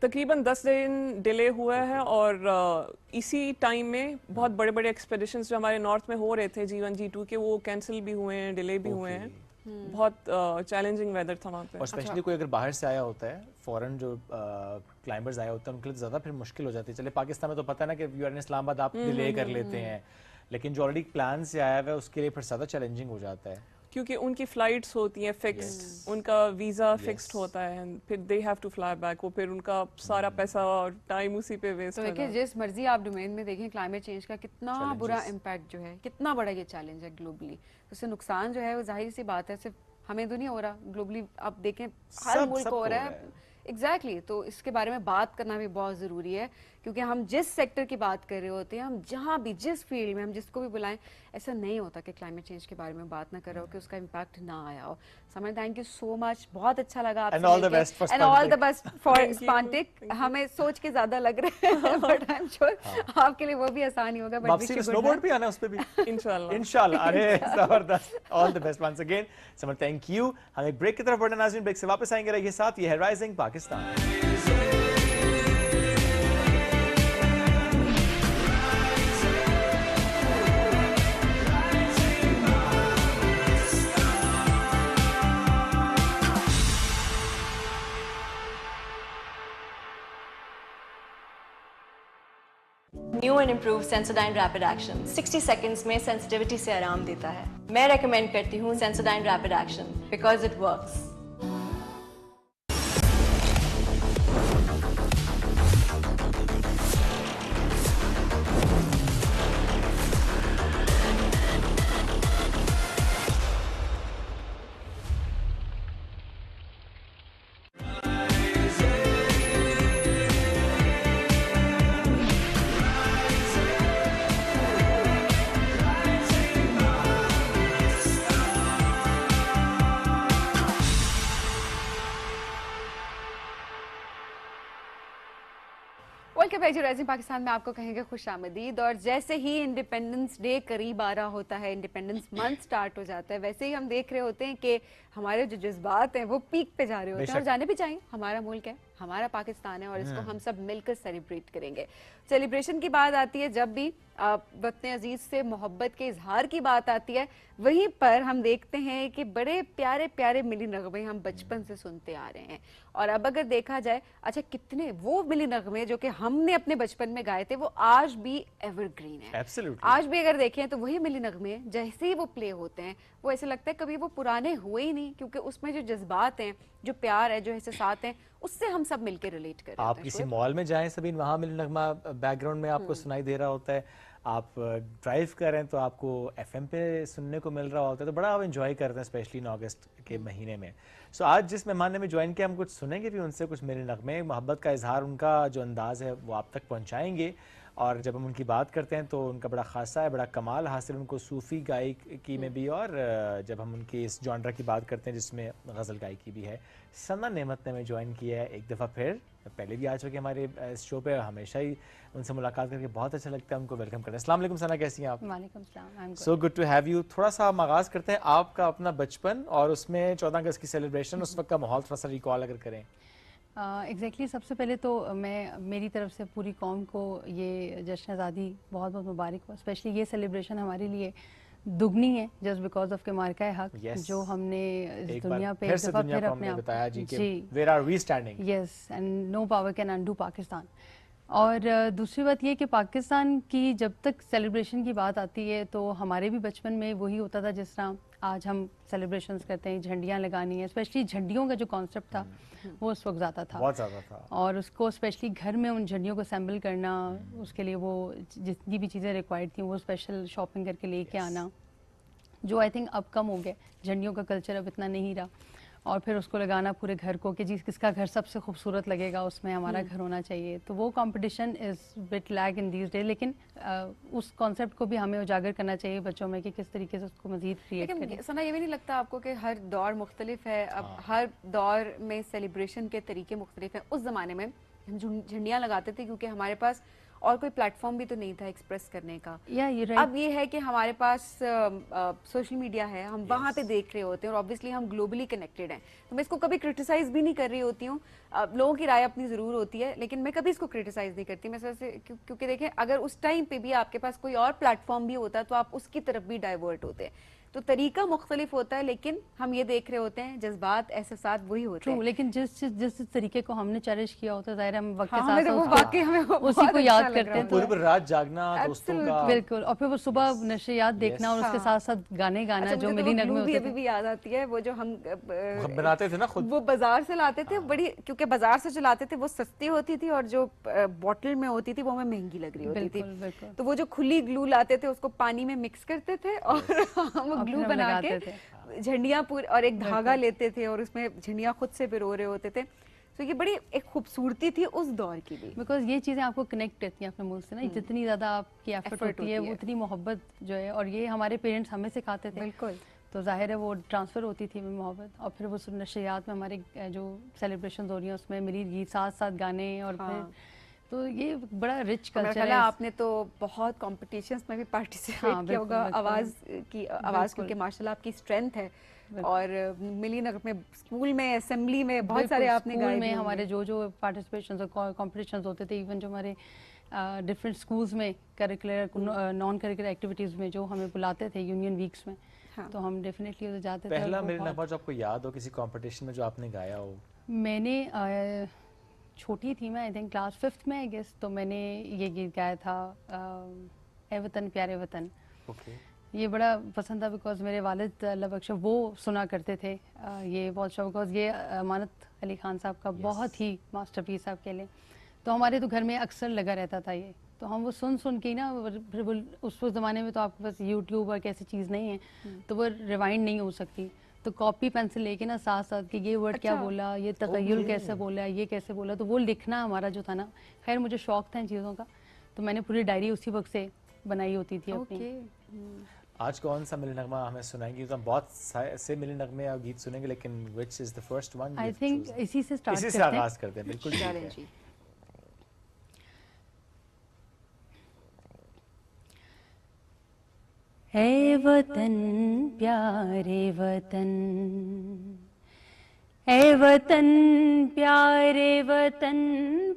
तकरीबन 10 दिन डिले हुआ है, और इसी टाइम में बहुत बड़े बड़े एक्सपेडिशंस जो हमारे नॉर्थ में हो रहे थे G1 G2 के, वो कैंसिल भी हुए हैं, डिले भी हुए हैं। बहुत चैलेंजिंग वेदर था वहाँ पे। और स्पेशली कोई अगर बाहर से आया होता है, फॉरेन जो क्लाइंबर्स आए होते हैं, उनके लिए ज़्यादा फिर मुश्किल हो जाती है। चले पाकिस्तान में तो पता है ना कि यू आर इन इस्लामाबाद, आप डिले कर लेते हैं, लेकिन जो ऑलरेडी प्लान से आया हुआ है उसके लिए फिर ज़्यादा चैलेंजिंग हो जाता है, क्योंकि उनकी फ्लाइट्स होती हैं फिक्स्ड, उनका वीज़ा फिक्स्ड होता है, फिर they have to fly back, वो फिर उनका सारा पैसा और टाइम उसी पे वेस्ट होता है। तो देखिए, जिस मर्जी आप डोमेन में देखें, क्लाइमेट चेंज का कितना बुरा इम्पैक्ट जो है, कितना बड़ा ये चैलेंज है ग्लोबली, उससे नुकसान जो है वो जाहिर सी बात है सिर्फ हमें तो नहीं हो रहा, ग्लोबली आप देखें हर मुल्क को हो रहा है। एग्जैक्टली तो इसके बारे में बात करना भी बहुत ज़रूरी है, क्योंकि हम जिस सेक्टर की बात कर रहे होते हैं, हम जहाँ भी जिस फील्ड में हम जिसको भी बुलाएं, ऐसा नहीं होता कि क्लाइमेट चेंज के बारे में बात ना कर रहे हो कि उसका इम्पैक्ट ना आया हो। Samar, thank you so much, बहुत अच्छा लगा आपसे and all the best for Spantik. हमें सोच के ज्यादा लग रहे हैं, बट आई एम श्योर आपके लिए वो भी आसान ही होगा। बट वापसी स्नोबोर्ड भी आना उस पे भी इंशाल्लाह। अरे जबरदस्त, all the best once again Samar, thank you. हम एक ब्रेक की तरफ बढ़ने, नाज़रीन ब्रेक से वापस आएंगे, रहिए साथ, ये है rising Pakistan. New and improve Sensodyne rapid action 60 seconds में सेंसिटिविटी से आराम देता है। मैं रेकमेंड करती हूँ Sensodyne rapid action because it works. Welcome back to rising Pakistan में आपको कहेंगे खुश आमदीद। और जैसे ही इंडिपेंडेंस डे करीब आ रहा होता है, इंडिपेंडेंस मंथ स्टार्ट हो जाता है, वैसे ही हम देख रहे होते हैं कि हमारे जो जज्बात हैं वो पीक पे जा रहे होते हैं, और जाने भी चाहिए। हमारा मुल्क है, हमारा पाकिस्तान है, और इसको हम सब मिलकर सेलिब्रेट करेंगे। सेलिब्रेशन की बात आती है, जब भी वतन अजीज से मोहब्बत के इजहार की बात आती है, वहीं पर हम देखते हैं कि बड़े प्यारे प्यारे मिली नगमे हम बचपन से सुनते आ रहे हैं। और अब अगर देखा जाए, अच्छा कितने वो मिली नगमे जो कि हमने अपने बचपन में गाए थे, वो आज भी एवरग्रीन है। Absolutely. आज भी अगर देखें तो वही मिली नगमे जैसे ही वो प्ले होते हैं, वो ऐसे लगता है कभी वो पुराने हुए ही नहीं, क्योंकि उसमें जो जज्बात हैं, जो प्यार है, जो एहसास हैं, उससे हम सब मिलकर रिलेट कर रहे हैं। आप किसी मॉल में जाएं सबीन, वहाँ मिली नगमा बैकग्राउंड में आपको सुनाई दे रहा होता है। आप ड्राइव करें तो आपको FM पे सुनने को मिल रहा होता है, तो बड़ा आप एंजॉय करते हैं, स्पेशली इन अगस्त के महीने में। सो आज जिस मेहमान ने हमें ज्वाइन किया, हम कुछ सुनेंगे भी उनसे, कुछ मेरे नगमे मोहब्बत का इजहार, उनका जो अंदाज़ है वो आप तक पहुँचाएँगे। और जब हम उनकी बात करते हैं तो उनका बड़ा खासा है, बड़ा कमाल हासिल उनको सूफ़ी गायकी में भी, और जब हम उनकी इस जॉनरा की बात करते हैं जिसमें गज़ल गायकी भी है। सना नेमत ने हमें ज्वाइन किया है एक दफ़ा फिर, पहले भी आ चुके हमारे इस शो पे, हमेशा ही उनसे मुलाकात करके बहुत अच्छा लगता है, उनको वेलकम करना। अस्सलाम वालेकुम सना, कैसी हैं आप? वालेकुम सलाम, so good to have you. थोड़ा सा हम आगाज़ करते हैं आपका अपना बचपन और उसमें 14 अगस्त की सेलिब्रेशन, उस वक्त का माहौल थोड़ा सा रिकॉल अगर करें। ایگزیکٹلی سب سے پہلے تو میں میری طرف سے پوری قوم کو یہ جشن آزادی بہت بہت مبارک ہو. اسپیشلی یہ سیلیبریشن ہمارے لیے دگنی ہے جسٹ بیکاز آف کہ مارکہ حق جو ہم نے اس دنیا پہ ایک دفعہ پھر اپنے بتایا جی where are we standing. Yes and no power can undo Pakistan. اور دوسری بات یہ کہ پاکستان کی جب تک سیلیبریشن کی بات آتی ہے تو ہمارے بھی بچپن میں وہی ہوتا تھا جس طرح آج ہم سیلیبریشنز کرتے ہیں, جھنڈیاں لگانی ہیں. اسپیشلی جھنڈیوں کا جو کانسیپٹ تھا وہ اس وقت زیادہ تھا, بہت زیادہ تھا, اور اس کو اسپیشلی گھر میں ان جھنڈیوں کو اسمبل کرنا, اس کے لیے وہ جتنی بھی چیزیں ریکوائرڈ تھیں وہ اسپیشل شاپنگ کر کے لے کے آنا, جو آئی تھنک اب کم ہو گئے. جھنڈیوں کا کلچر اب اتنا نہیں رہا, اور پھر اس کو لگانا پورے گھر کو کہ جی کس کا گھر سب سے خوبصورت لگے گا اس میں ہمارا گھر ہونا چاہیے. تو وہ competition is big league in these days, لیکن اس کانسیپٹ کو بھی ہمیں اجاگر کرنا چاہیے بچوں میں کہ کس طریقے سے اس کو مزید کریٹ کریں. سنا یہ بھی نہیں لگتا آپ کو کہ ہر دور مختلف ہے, اب ہر دور میں سیلیبریشن کے طریقے مختلف ہیں. اس زمانے میں ہم جھنڈیاں لگاتے تھے کیونکہ ہمارے پاس اور کوئی پلیٹ فارم بھی تو نہیں تھا ایکسپریس کرنے کا. اب یہ ہے کہ ہمارے پاس سوشل میڈیا ہے, ہم وہاں پہ دیکھ رہے ہوتے ہیں, اور obviously ہم گلوبلی کنیکٹڈ ہیں. تو میں اس کو کبھی کرٹیسائز بھی نہیں کر رہی ہوتی ہوں, لوگوں کی رائے اپنی ضرور ہوتی ہے, لیکن میں کبھی اس کو کرٹیسائز نہیں کرتی. میں کیونکہ دیکھیں اگر اس ٹائم پہ بھی آپ کے پاس کوئی اور پلیٹ فارم بھی ہوتا تو آپ اس کی طرف بھی ڈائیورٹ ہوتے. تو طریقہ مختلف ہوتا ہے, لیکن ہم یہ دیکھ رہے ہوتے ہیں جذبات احساسات وہی ہوتے ہیں. لیکن جس طریقے کو ہم نے چیریش کیا ہوتا ہے ظاہر ہم وقت کے ساتھ اسی کو یاد کرتے ہیں. پوری رات جاگنا دوستوں کا, بالکل, اور پھر وہ صبح نشریات دیکھنا اور اس کے ساتھ ساتھ گانے گانا جو ملی نغمے ہوتے ابھی بھی یاد آتی ہے. وہ جو ہم بناتے تھے نا خود, وہ بازار سے لاتے تھے, بڑی کیونکہ بازار سے جو لاتے تھے وہ سستی ہوتی تھی, اور جو بوٹل میں ہوتی تھی وہ ہمیں مہنگی لگ رہی ہوتی تھی. تو وہ جو کھلی گلو لاتے تھے اس کو پانی میں مکس کرتے تھے اور ہم گلو بنا کے جھنڈیاں پورے, اور ایک دھاگا لیتے تھے اور اس میں جھنڈیاں خود سے پرو رہے ہوتے تھے. تو یہ بڑی ایک خوبصورتی تھی اس دور کی بھی, بیکاز یہ چیزیں آپ کو کنیکٹ کرتی ہیں اپنے ملک سے نا. جتنی زیادہ آپ کی ایفرٹ ہوتی ہے اتنی محبت جو ہے, اور یہ ہمارے پیرنٹس ہمیں سکھاتے تھے. بالکل, تو ظاہر ہے وہ ٹرانسفر ہوتی تھی محبت. اور پھر وہ نشریات میں ہمارے جو سیلیبریشنز ہو رہی ہیں اس میں ملی گیت, ساتھ ساتھ گانے, اور پھر تو یہ بڑا رچ کلچر ہے. آپ نے تو بہت کمپٹیشنز میں بھی پارٹیسپیٹ کیا ہوگا آواز کیونکہ ماشاء اللہ آپ کی اسٹرینتھ ہے. اور ملی نغمے میں اسکول میں اسمبلی میں بہت سارے آپ نے گائے. میں ہمارے جو پارٹیسپیشنز اور کمپٹیشنز ہوتے تھے, ایون جو ہمارے ڈفرینٹ اسکولز میں کریکولر نان کریکولر ایکٹیویٹیز میں جو ہمیں بلاتے تھے یونین ویکس میں, تو ہم ڈیفینیٹلی جاتے تھے. پہلا ملی نغمہ جو آپ کو یاد ہو کسی کمپٹیشن میں جو آپ نے گایا ہو؟ میں نے چھوٹی تھی میں, آئی تھنک کلاس 5th میں آئی گیس, تو میں نے یہ گیت گایا تھا اے وطن پیارے وطن. یہ بڑا پسند تھا بیکاز میرے والد اللہ بخش وہ سنا کرتے تھے یہ بہت شوق, بیکاز یہ امانت علی خان صاحب کا بہت ہی ماسٹر پیس آپ کہہ لیں. تو ہمارے تو گھر میں اکثر لگا رہتا تھا یہ, تو ہم وہ سن کے نا, اس زمانے میں تو آپ کے پاس یوٹیوب اور کیسی چیز نہیں ہے تو وہ ریوائنڈ نہیں ہو سکتی. تو کاپی پینسل لے کے نا ساتھ ساتھ کہ یہ ورڈ کیا بولا, یہ تخیل کیسے بولا, یہ کیسے بولا, تو وہ لکھنا ہمارا جو تھا نا. خیر مجھے شوق تھا ان چیزوں کا, تو میں نے پوری ڈائری اسی وقت سے بنائی ہوتی تھی اپنی. آج کون سا ملی نغمہ ہمیں سنائیں گی؟ تو ہم بہت سے ملی نغمے اور گیت سنیں گے, لیکن which is the first one? I think اسی سے اسٹارٹ کرتے ہیں. اسی سے آغاز کرتے ہیں, بالکل ٹھیک ہے. اے وطن پیارے وطن, اے وطن پیارے وطن,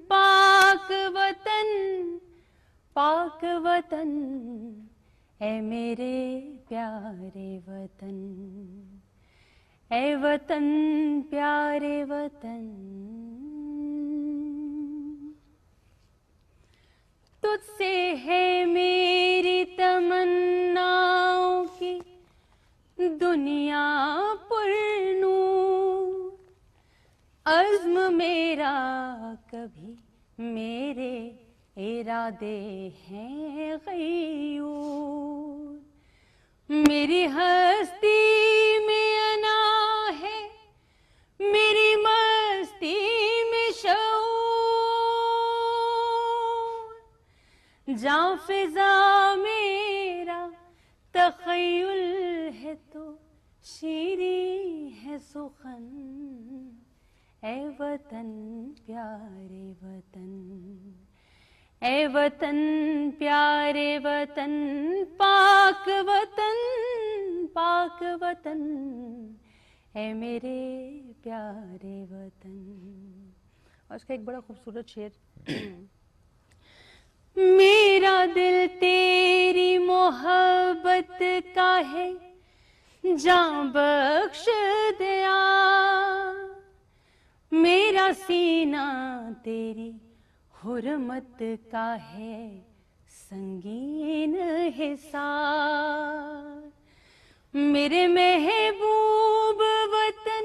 پاک وطن پاک وطن, اے میرے پیارے وطن, اے وطن پیارے وطن. تجھ سے ہے میری تمناؤں کی دنیا پر نور, عزم میرا کبھی میرے ارادے ہیں غیور. میری ہستی میں انا ہے, میری مستی میں شعور, جاں فضا میرا تخیل ہے تو شیریں ہے سخن. اے وطن پیارے وطن, اے وطن پیارے وطن, پاک وطن پاک وطن, اے میرے پیارے وطن. और इसका एक बड़ा खूबसूरत शेर मेरा दिल तेरी मोहब्बत का है जान बख्श दिया मेरा सीना तेरी हुर्मत का है संगीन हिसार मेरे महबूब वतन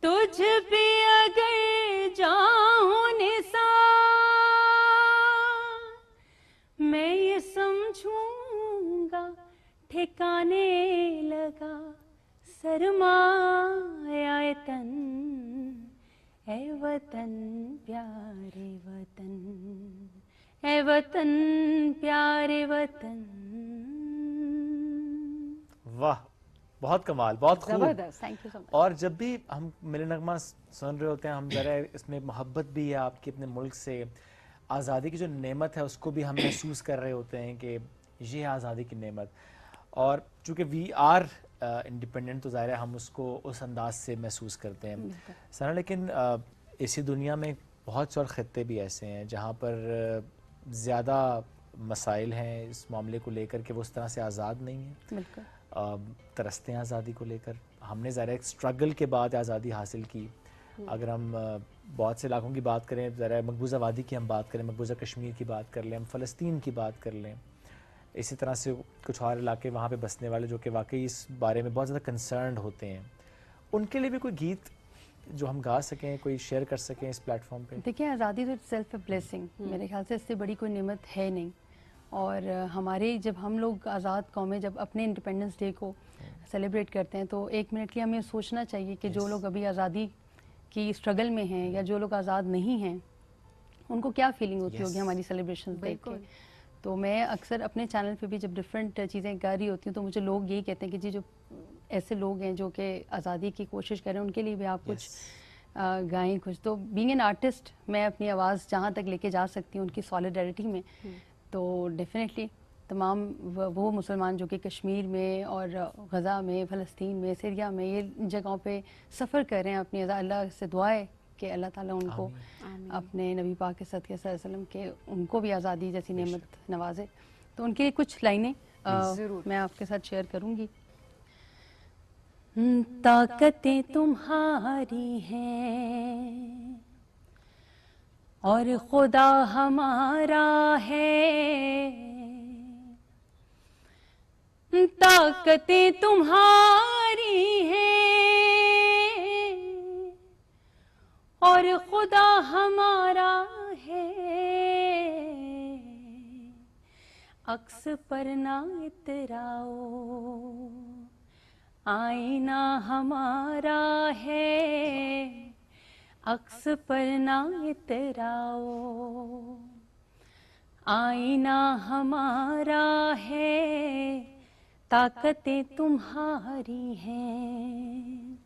तुझ पे अगर जाऊं निसार मैं ये समझूंगा ठिकाने लगा सरमाया तन ए वतन प्यारे वतन ए वतन प्यारे वतन। वाह, बहुत कमाल, बहुत खूब। जबरदस्त, थैंक यू सो मच। और जब भी हम मिले नगमा सुन रहे होते हैं, हम ज़रा इसमें मोहब्बत भी है आपकी अपने मुल्क से, आज़ादी की जो नेमत है उसको भी हम महसूस कर रहे होते हैं कि ये है आज़ादी की नेमत। और चूँकि वी आर इंडिपेंडेंट तो ज़ाहिर है हम उसको उस अंदाज से महसूस करते हैं सना, लेकिन इसी दुनिया में बहुत से और ख़त्ते भी ऐसे हैं जहाँ पर ज़्यादा मसाइल हैं इस मामले को लेकर कि वो उस तरह से आज़ाद नहीं हैं। बिल्कुल तरसते हैं आज़ादी को लेकर। हमने ज़रा एक स्ट्रगल के बाद आज़ादी हासिल की। अगर हम बहुत से इलाकों की बात करें, ज़रा मकबूजा वादी की हम बात करें, मकबूजा कश्मीर की बात कर लें, हम फ़लस्तीन की बात कर लें, इसी तरह से कुछ और इलाके वहाँ पे बसने वाले जो कि वाकई इस बारे में बहुत ज़्यादा कंसर्न्ड होते हैं, उनके लिए भी कोई गीत जो हम गा सकें, कोई शेयर कर सकें इस प्लेटफॉर्म पे? देखिए, आज़ादी तो सेल्फ ए ब्लेसिंग, मेरे ख्याल से इससे बड़ी कोई नेमत है नहीं। और हमारे जब हम लोग आज़ाद कौमें जब अपने इंडिपेंडेंस डे को सेलिब्रेट करते हैं तो एक मिनट के लिए हमें सोचना चाहिए कि जो लोग अभी आज़ादी की स्ट्रगल में हैं या जो लोग आज़ाद नहीं हैं उनको क्या फीलिंग होती होगी हमारी सेलिब्रेशन देख के। तो मैं अक्सर अपने चैनल पे भी जब डिफरेंट चीज़ें कर रही होती हूँ तो मुझे लोग यही कहते हैं कि जी जो ऐसे लोग हैं जो कि आज़ादी की कोशिश कर रहे हैं उनके लिए भी आप कुछ गाएं कुछ। तो बीइंग एन आर्टिस्ट मैं अपनी आवाज़ जहाँ तक लेके जा सकती हूँ उनकी सॉलिडारिटी में, तो डेफिनेटली तमाम वो मुसलमान जो कि कश्मीर में और गज़ा में, फ़लस्तीन में, सीरिया में ये जगहों पे सफ़र कर रहे हैं, अपनी अल्लाह से दुआ है कि अल्लाह ताला उनको अपने नबी पाक के सदक़े सल्लल्लाहु अलैहि वसल्लम के उनको भी आज़ादी जैसी नेमत नवाजे। तो उनके लिए कुछ लाइनें मैं आपके साथ शेयर करूँगी। ताकतें तुम्हारी हैं और खुदा हमारा है, ताकतें तुम्हारी हैं और खुदा हमारा है, अक्स पर ना इतराओ आईना हमारा है, अक्स पर ना इतराओ आईना हमारा है, ताकतें तुम्हारी हैं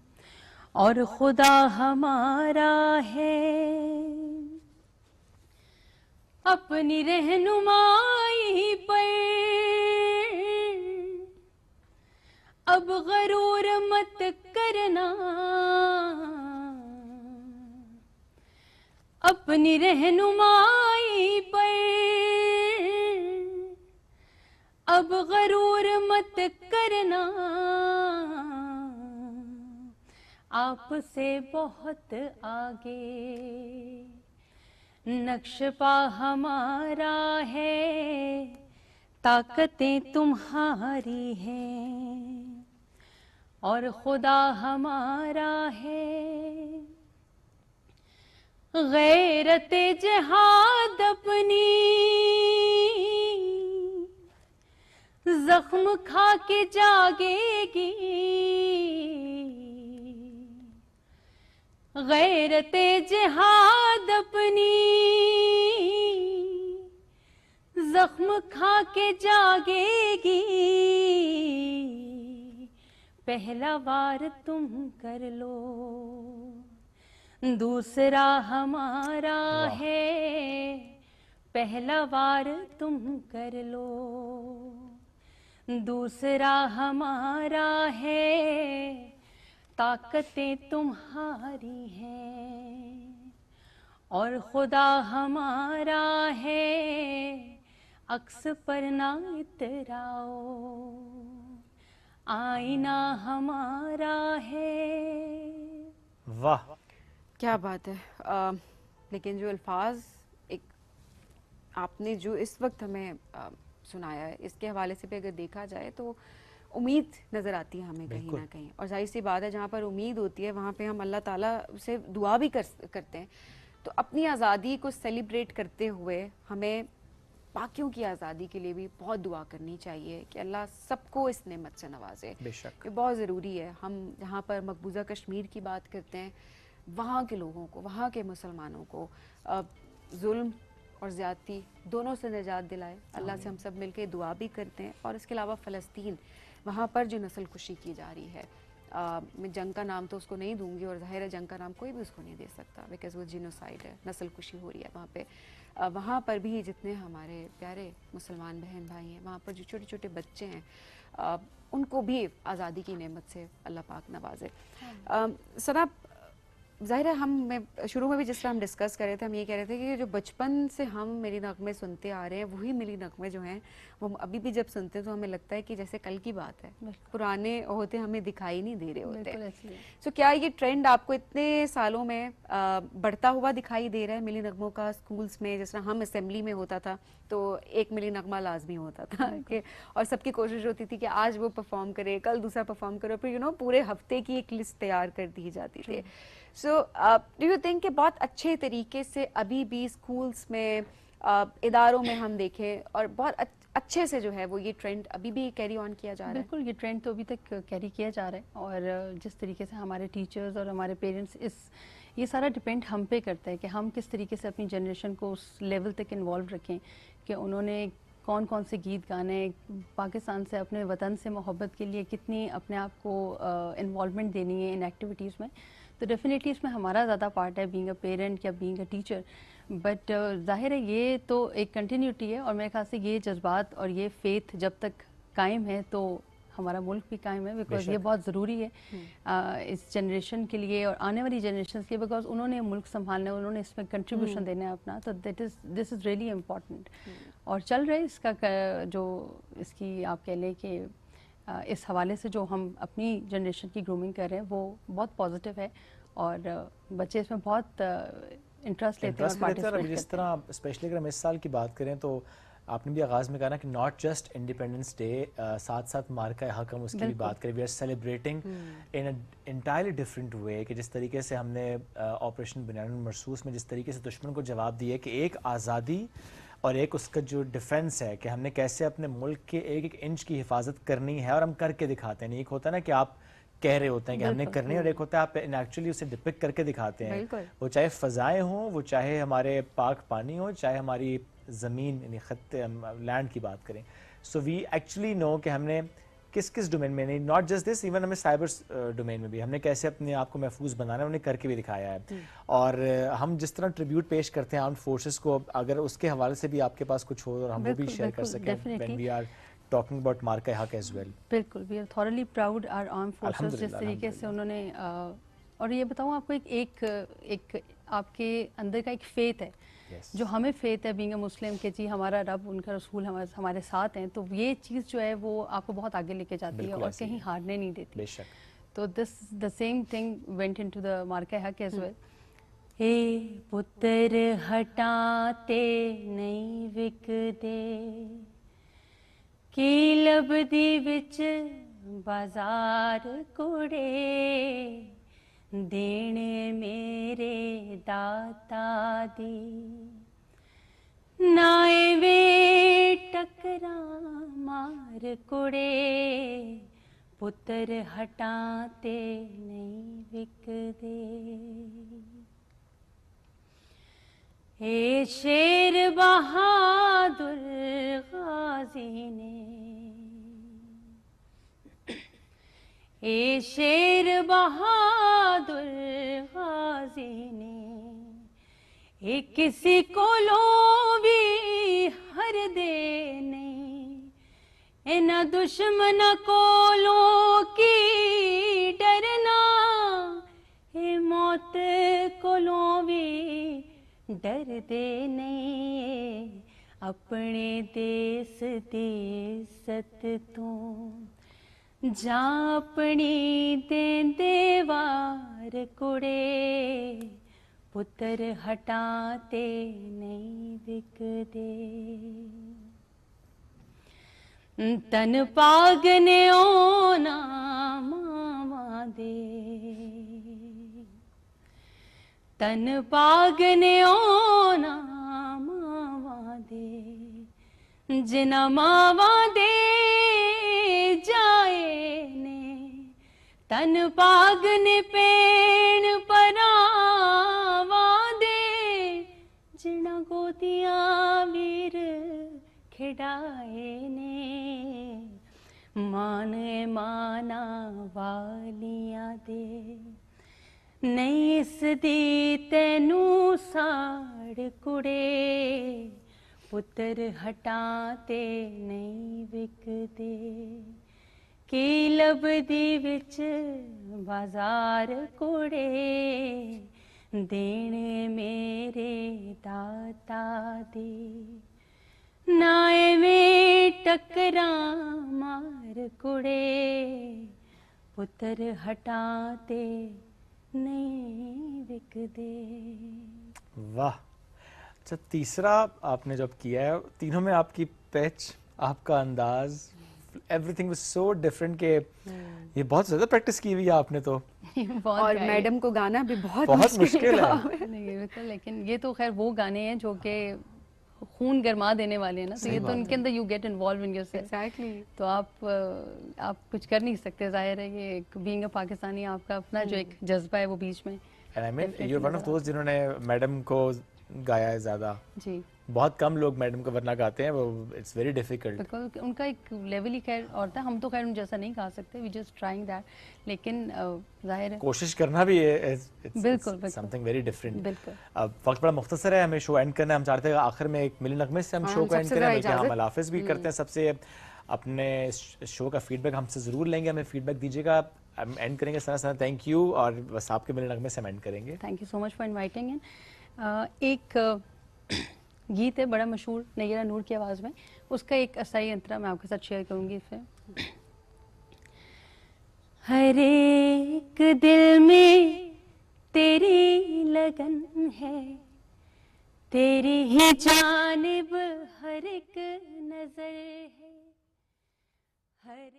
और खुदा हमारा है, अपनी रहनुमाई पर अब गरूर मत करना, अपनी रहनुमाई पर अब गरूर मत करना, आपसे बहुत आगे नक्शपा हमारा है, ताकतें तुम्हारी हैं और खुदा हमारा है, गैरते जिहाद अपनी जख्म खा के जागेगी, गैरते जिहाद अपनी जख्म खा के जागेगी, पहला वार तुम कर लो दूसरा हमारा है, पहला वार तुम कर लो दूसरा हमारा है, ताकतें तुम्हारी हैं اور خدا ہمارا ہے عکس پر نہ اتراؤ آئینہ ہمارا ہے. واہ کیا بات ہے. لیکن جو الفاظ ایک آپ نے جو اس وقت ہمیں سنایا ہے اس کے حوالے سے بھی اگر دیکھا جائے تو امید نظر آتی ہے ہمیں کہیں نہ کہیں, اور ظاہر سی بات ہے جہاں پر امید ہوتی ہے وہاں پہ ہم اللہ تعالیٰ سے دعا بھی کرتے ہیں. تو اپنی آزادی کو سیلیبریٹ کرتے ہوئے ہمیں باقیوں کی آزادی کے لیے بھی بہت دعا کرنی چاہیے کہ اللہ سب کو اس نعمت سے نوازے. بے شک یہ بہت ضروری ہے. ہم جہاں پر مقبوضہ کشمیر کی بات کرتے ہیں وہاں کے لوگوں کو, وہاں کے مسلمانوں کو ظلم اور زیادتی دونوں سے نجات دلائے. اللہ سے ہم سب مل کے دعا بھی کرتے ہیں. اور اس کے علاوہ فلسطین وہاں پر جو نسل کشی کی جا رہی ہے, میں جنگ کا نام تو اس کو نہیں دوں گی, اور ظاہر ہے جنگ کا نام کوئی بھی اس کو نہیں دے سکتا بیکاز وہ جینوسائیڈ ہے, نسل کشی ہو رہی ہے وہاں پہ. وہاں پر بھی جتنے ہمارے پیارے مسلمان بہن بھائی ہیں وہاں پر جو چھوٹے چھوٹے بچے ہیں ان کو بھی آزادی کی نعمت سے اللہ پاک نوازے. سنا ظاہر ہے ہم شروع میں بھی جس طرح ہم ڈسکس کر رہے تھے ہم یہ کہہ رہے تھے کہ جو بچپن سے ہم ملی نغمے سنتے آ رہے ہیں وہی ملی نغمے جو ہیں وہ ابھی بھی جب سنتے ہیں تو ہمیں لگتا ہے کہ جیسے کل کی بات ہے, پرانے ہوتے ہمیں دکھائی نہیں دے رہے ہوتے. سو کیا یہ ٹرینڈ آپ کو اتنے سالوں میں بڑھتا ہوا دکھائی دے رہا ہے ملی نغموں کا اسکولس میں؟ جس طرح ہم اسمبلی میں ہوتا تھا تو ایک ملی نغمہ لازمی ہوتا تھا کہ اور سب کی کوشش ہوتی تھی کہ آج وہ پرفارم کرے, کل دوسرا پرفارم کرے, پھر پورے ہفتے کی ایک لسٹ تیار کر دی جاتی تھی. سو ڈو یو تھنک کہ بہت اچھے طریقے سے ابھی بھی اسکولس میں اداروں میں ہم دیکھیں اور بہت اچھے سے جو ہے وہ یہ ٹرینڈ ابھی بھی کیری آن کیا جا رہا ہے؟ بالکل, یہ ٹرینڈ تو ابھی تک کیری کیا جا رہا ہے, اور جس طریقے سے ہمارے ٹیچرز اور ہمارے پیرنٹس یہ سارا ڈپینڈ ہم پہ کرتا ہے کہ ہم کس طریقے سے اپنی جنریشن کو اس لیول تک انوالو رکھیں کہ انہوں نے کون کون سے گیت گانے, پاکستان سے اپنے وطن سے محبت کے لیے کتنی اپنے آپ کو انوالومنٹ دینی ہے ان ایکٹیویٹیز میں. تو ڈیفینیٹلی اس میں ہمارا زیادہ پارٹ ہے بینگ اے پیرنٹ یا بینگ اے ٹیچر, بٹ ظاہر ہے یہ تو ایک کنٹینیوٹی ہے, اور میرے خیال سے یہ جذبات اور یہ فیتھ جب تک قائم ہے تو ہمارا ملک بھی قائم ہے, بیکاز یہ بہت ضروری ہے اس جنریشن کے لیے اور آنے والی جنریشن کے لیے, بیکاز انہوں نے ملک سنبھالنا ہے, انہوں نے اس میں کنٹریبیوشن دینا ہے اپنا, تو دس از ریئلی امپورٹنٹ. اور چل رہے اس کا جو اس کی آپ کہہ لیں کہ اس حوالے سے جو ہم اپنی جنریشن کی گرومنگ کر رہے ہیں وہ بہت پازیٹیو ہے, اور بچے اس میں بہت انٹرسٹ لیتے ہیں اور پارٹیسپیٹ کرتے ہیں. جس طرح اسپیشلی اگر ہم اس سال کی بات کریں تو آپ نے بھی آغاز میں کہا نا کہ ناٹ جسٹ انڈیپینڈنس ڈے, ساتھ ساتھ مارکہ حق ہم اس کی بھی بات کریں. We are celebrating in entirely different way کہ جس طریقے سے ہم نے آپریشن بنیان المرصوص میں جس طریقے سے دشمن کو جواب دیا کہ ایک آزادی اور ایک اس کا جو ڈیفنس ہے کہ ہم نے کیسے اپنے ملک کے ایک ایک انچ کی حفاظت کرنی ہے, اور ہم کر کے دکھاتے ہیں. ایک ہوتا ہے نا کہ آپ کہہ رہے ہوتے ہیں کہ ہم نے کرنی ہے, اور ایک ہوتا ہے آپ ایکچولی اسے ڈپکٹ کر کے دکھاتے ہیں. وہ چاہے فضائیں ہوں, وہ چاہے ہمارے پاک پانی ہو, چاہے ہماری زمین یعنی خطے لینڈ کی بات کریں. سو وی ایکچولی نو کہ ہم نے کس کس ڈومین میں, نہیں ناٹ جسٹ دس, ایون ہمیں سائبر ڈومین میں بھی ہم نے کیسے اپنے آپ کو محفوظ بنانا ہے, انہیں کر کے بھی دکھایا ہے. اور ہم جس طرح ٹریبیوٹ پیش کرتے ہیں آرمڈ فورسز کو, اگر اس کے حوالے سے بھی آپ کے پاس کچھ ہو اور ہم وہ بھی شیئر کر سکیں when we are talking about مارکہ حق as well. بالکل, we are thoroughly proud our armed forces جس طریقے سے انہوں نے, اور یہ بتاؤں آپ کو ایک آپ کے اندر کا ایک فیتھ ہے جو ہمیں فیتھ ہے بینگ اے مسلم کہ جی ہمارا رب, ان کا رسول ہمارے ساتھ ہیں, تو یہ چیز جو ہے وہ آپ کو بہت آگے لے کے جاتی ہے اور کہیں ہارنے نہیں دیتی. بے شک. تو the same thing went into the مارکہ حق as well. اے پتر ہٹاتے نہیں وکدے کی لبدی وچ بازار کوڑے دینے میرے داتا دی نائے وے ٹکرا مار کوڑے پتر ہٹاتے نہیں وکدے. اے شیر بہادر غازی نے, اے شیر بہادر غازی نے, اے کسی کو لو بھی ہر دے نہیں, اینا دشمن کو لو کی ڈرنا, اے موت کو لو بھی डरदे नहीं अपने देश दी इज्जत तो जा अपनी देंदे वार कुड़े पुत्र हटाते नहीं विकदे तन पागने ओना मावा दे तन पागने ओना मावा दे जिना मावा दे जाए ने तन पागने पेण परावा दे जिना गोदियां वीर खिड़ाए ने मान माना वालियां दे नहीं इस दी तैनू साड़ कुड़े पुत्र हटाते नहीं विकदे की लभदी विच बाजार कुड़े देने मेरे दाता दे नाए में टकरा मार कुड़े पुत्र हटाते नहीं विकदे। वाह। अच्छा, तीसरा आपने जब किया है, तीनों में आपकी पिच, आपका अंदाज, एवरीथिंग वाज सो डिफरेंट कि ये बहुत ज़्यादा प्रैक्टिस की हुई है आपने तो। और मैडम को गाना भी बहुत मुश्किल है। नहीं बिल्कुल, लेकिन ये तो खैर वो गाने हैं जो कि खून गरमा देने वाले हैं ना, तो ये तो उनके अंदर you get involve in yourself. Exactly. तो आप कुछ कर नहीं सकते, जाहिर है ये एक बीइंग अ पाकिस्तानी आपका अपना जो एक जज्बा है वो बीच में। And I mean you are one of दोस्त जिन्होंने मैडम को गाया है ज़्यादा। जी, बहुत कम लोग मैडम को वरना गाते हैं, वो इट्स वेरी डिफिकल्ट। बिल्कुल, उनका एक लेवल ही खैर और था, हम तो खैर उन जैसा नहीं गा सकते, वी जस्ट ट्राइंग दैट, लेकिन जाहिर है कोशिश करना भी है, बिल्कुल समथिंग वेरी डिफरेंट। बिल्कुल। अब वक्त बड़ा मुख्तसर है, हमें शो एंड करना है, हम चाहते हैं आखिर में एक मिली नगमे से हम शो को एंड करें, बल्कि हम अल्लाह भी करते हैं सबसे। अपने शो का फीडबैक हमसे ज़रूर लेंगे, हमें फीडबैक दीजिएगा। हम एंड करेंगे सना थैंक यू, और बस आपके मिली नगमे से हम एंड करेंगे। Thank you so much for inviting in. एक गीत है बड़ा मशहूर नैरा नूर की आवाज़ में, उसका एक असाई अंतरा मैं आपके साथ शेयर करूंगी फिर। हर एक दिल में तेरी लगन है, तेरी ही जानिब हर एक नजर है, हर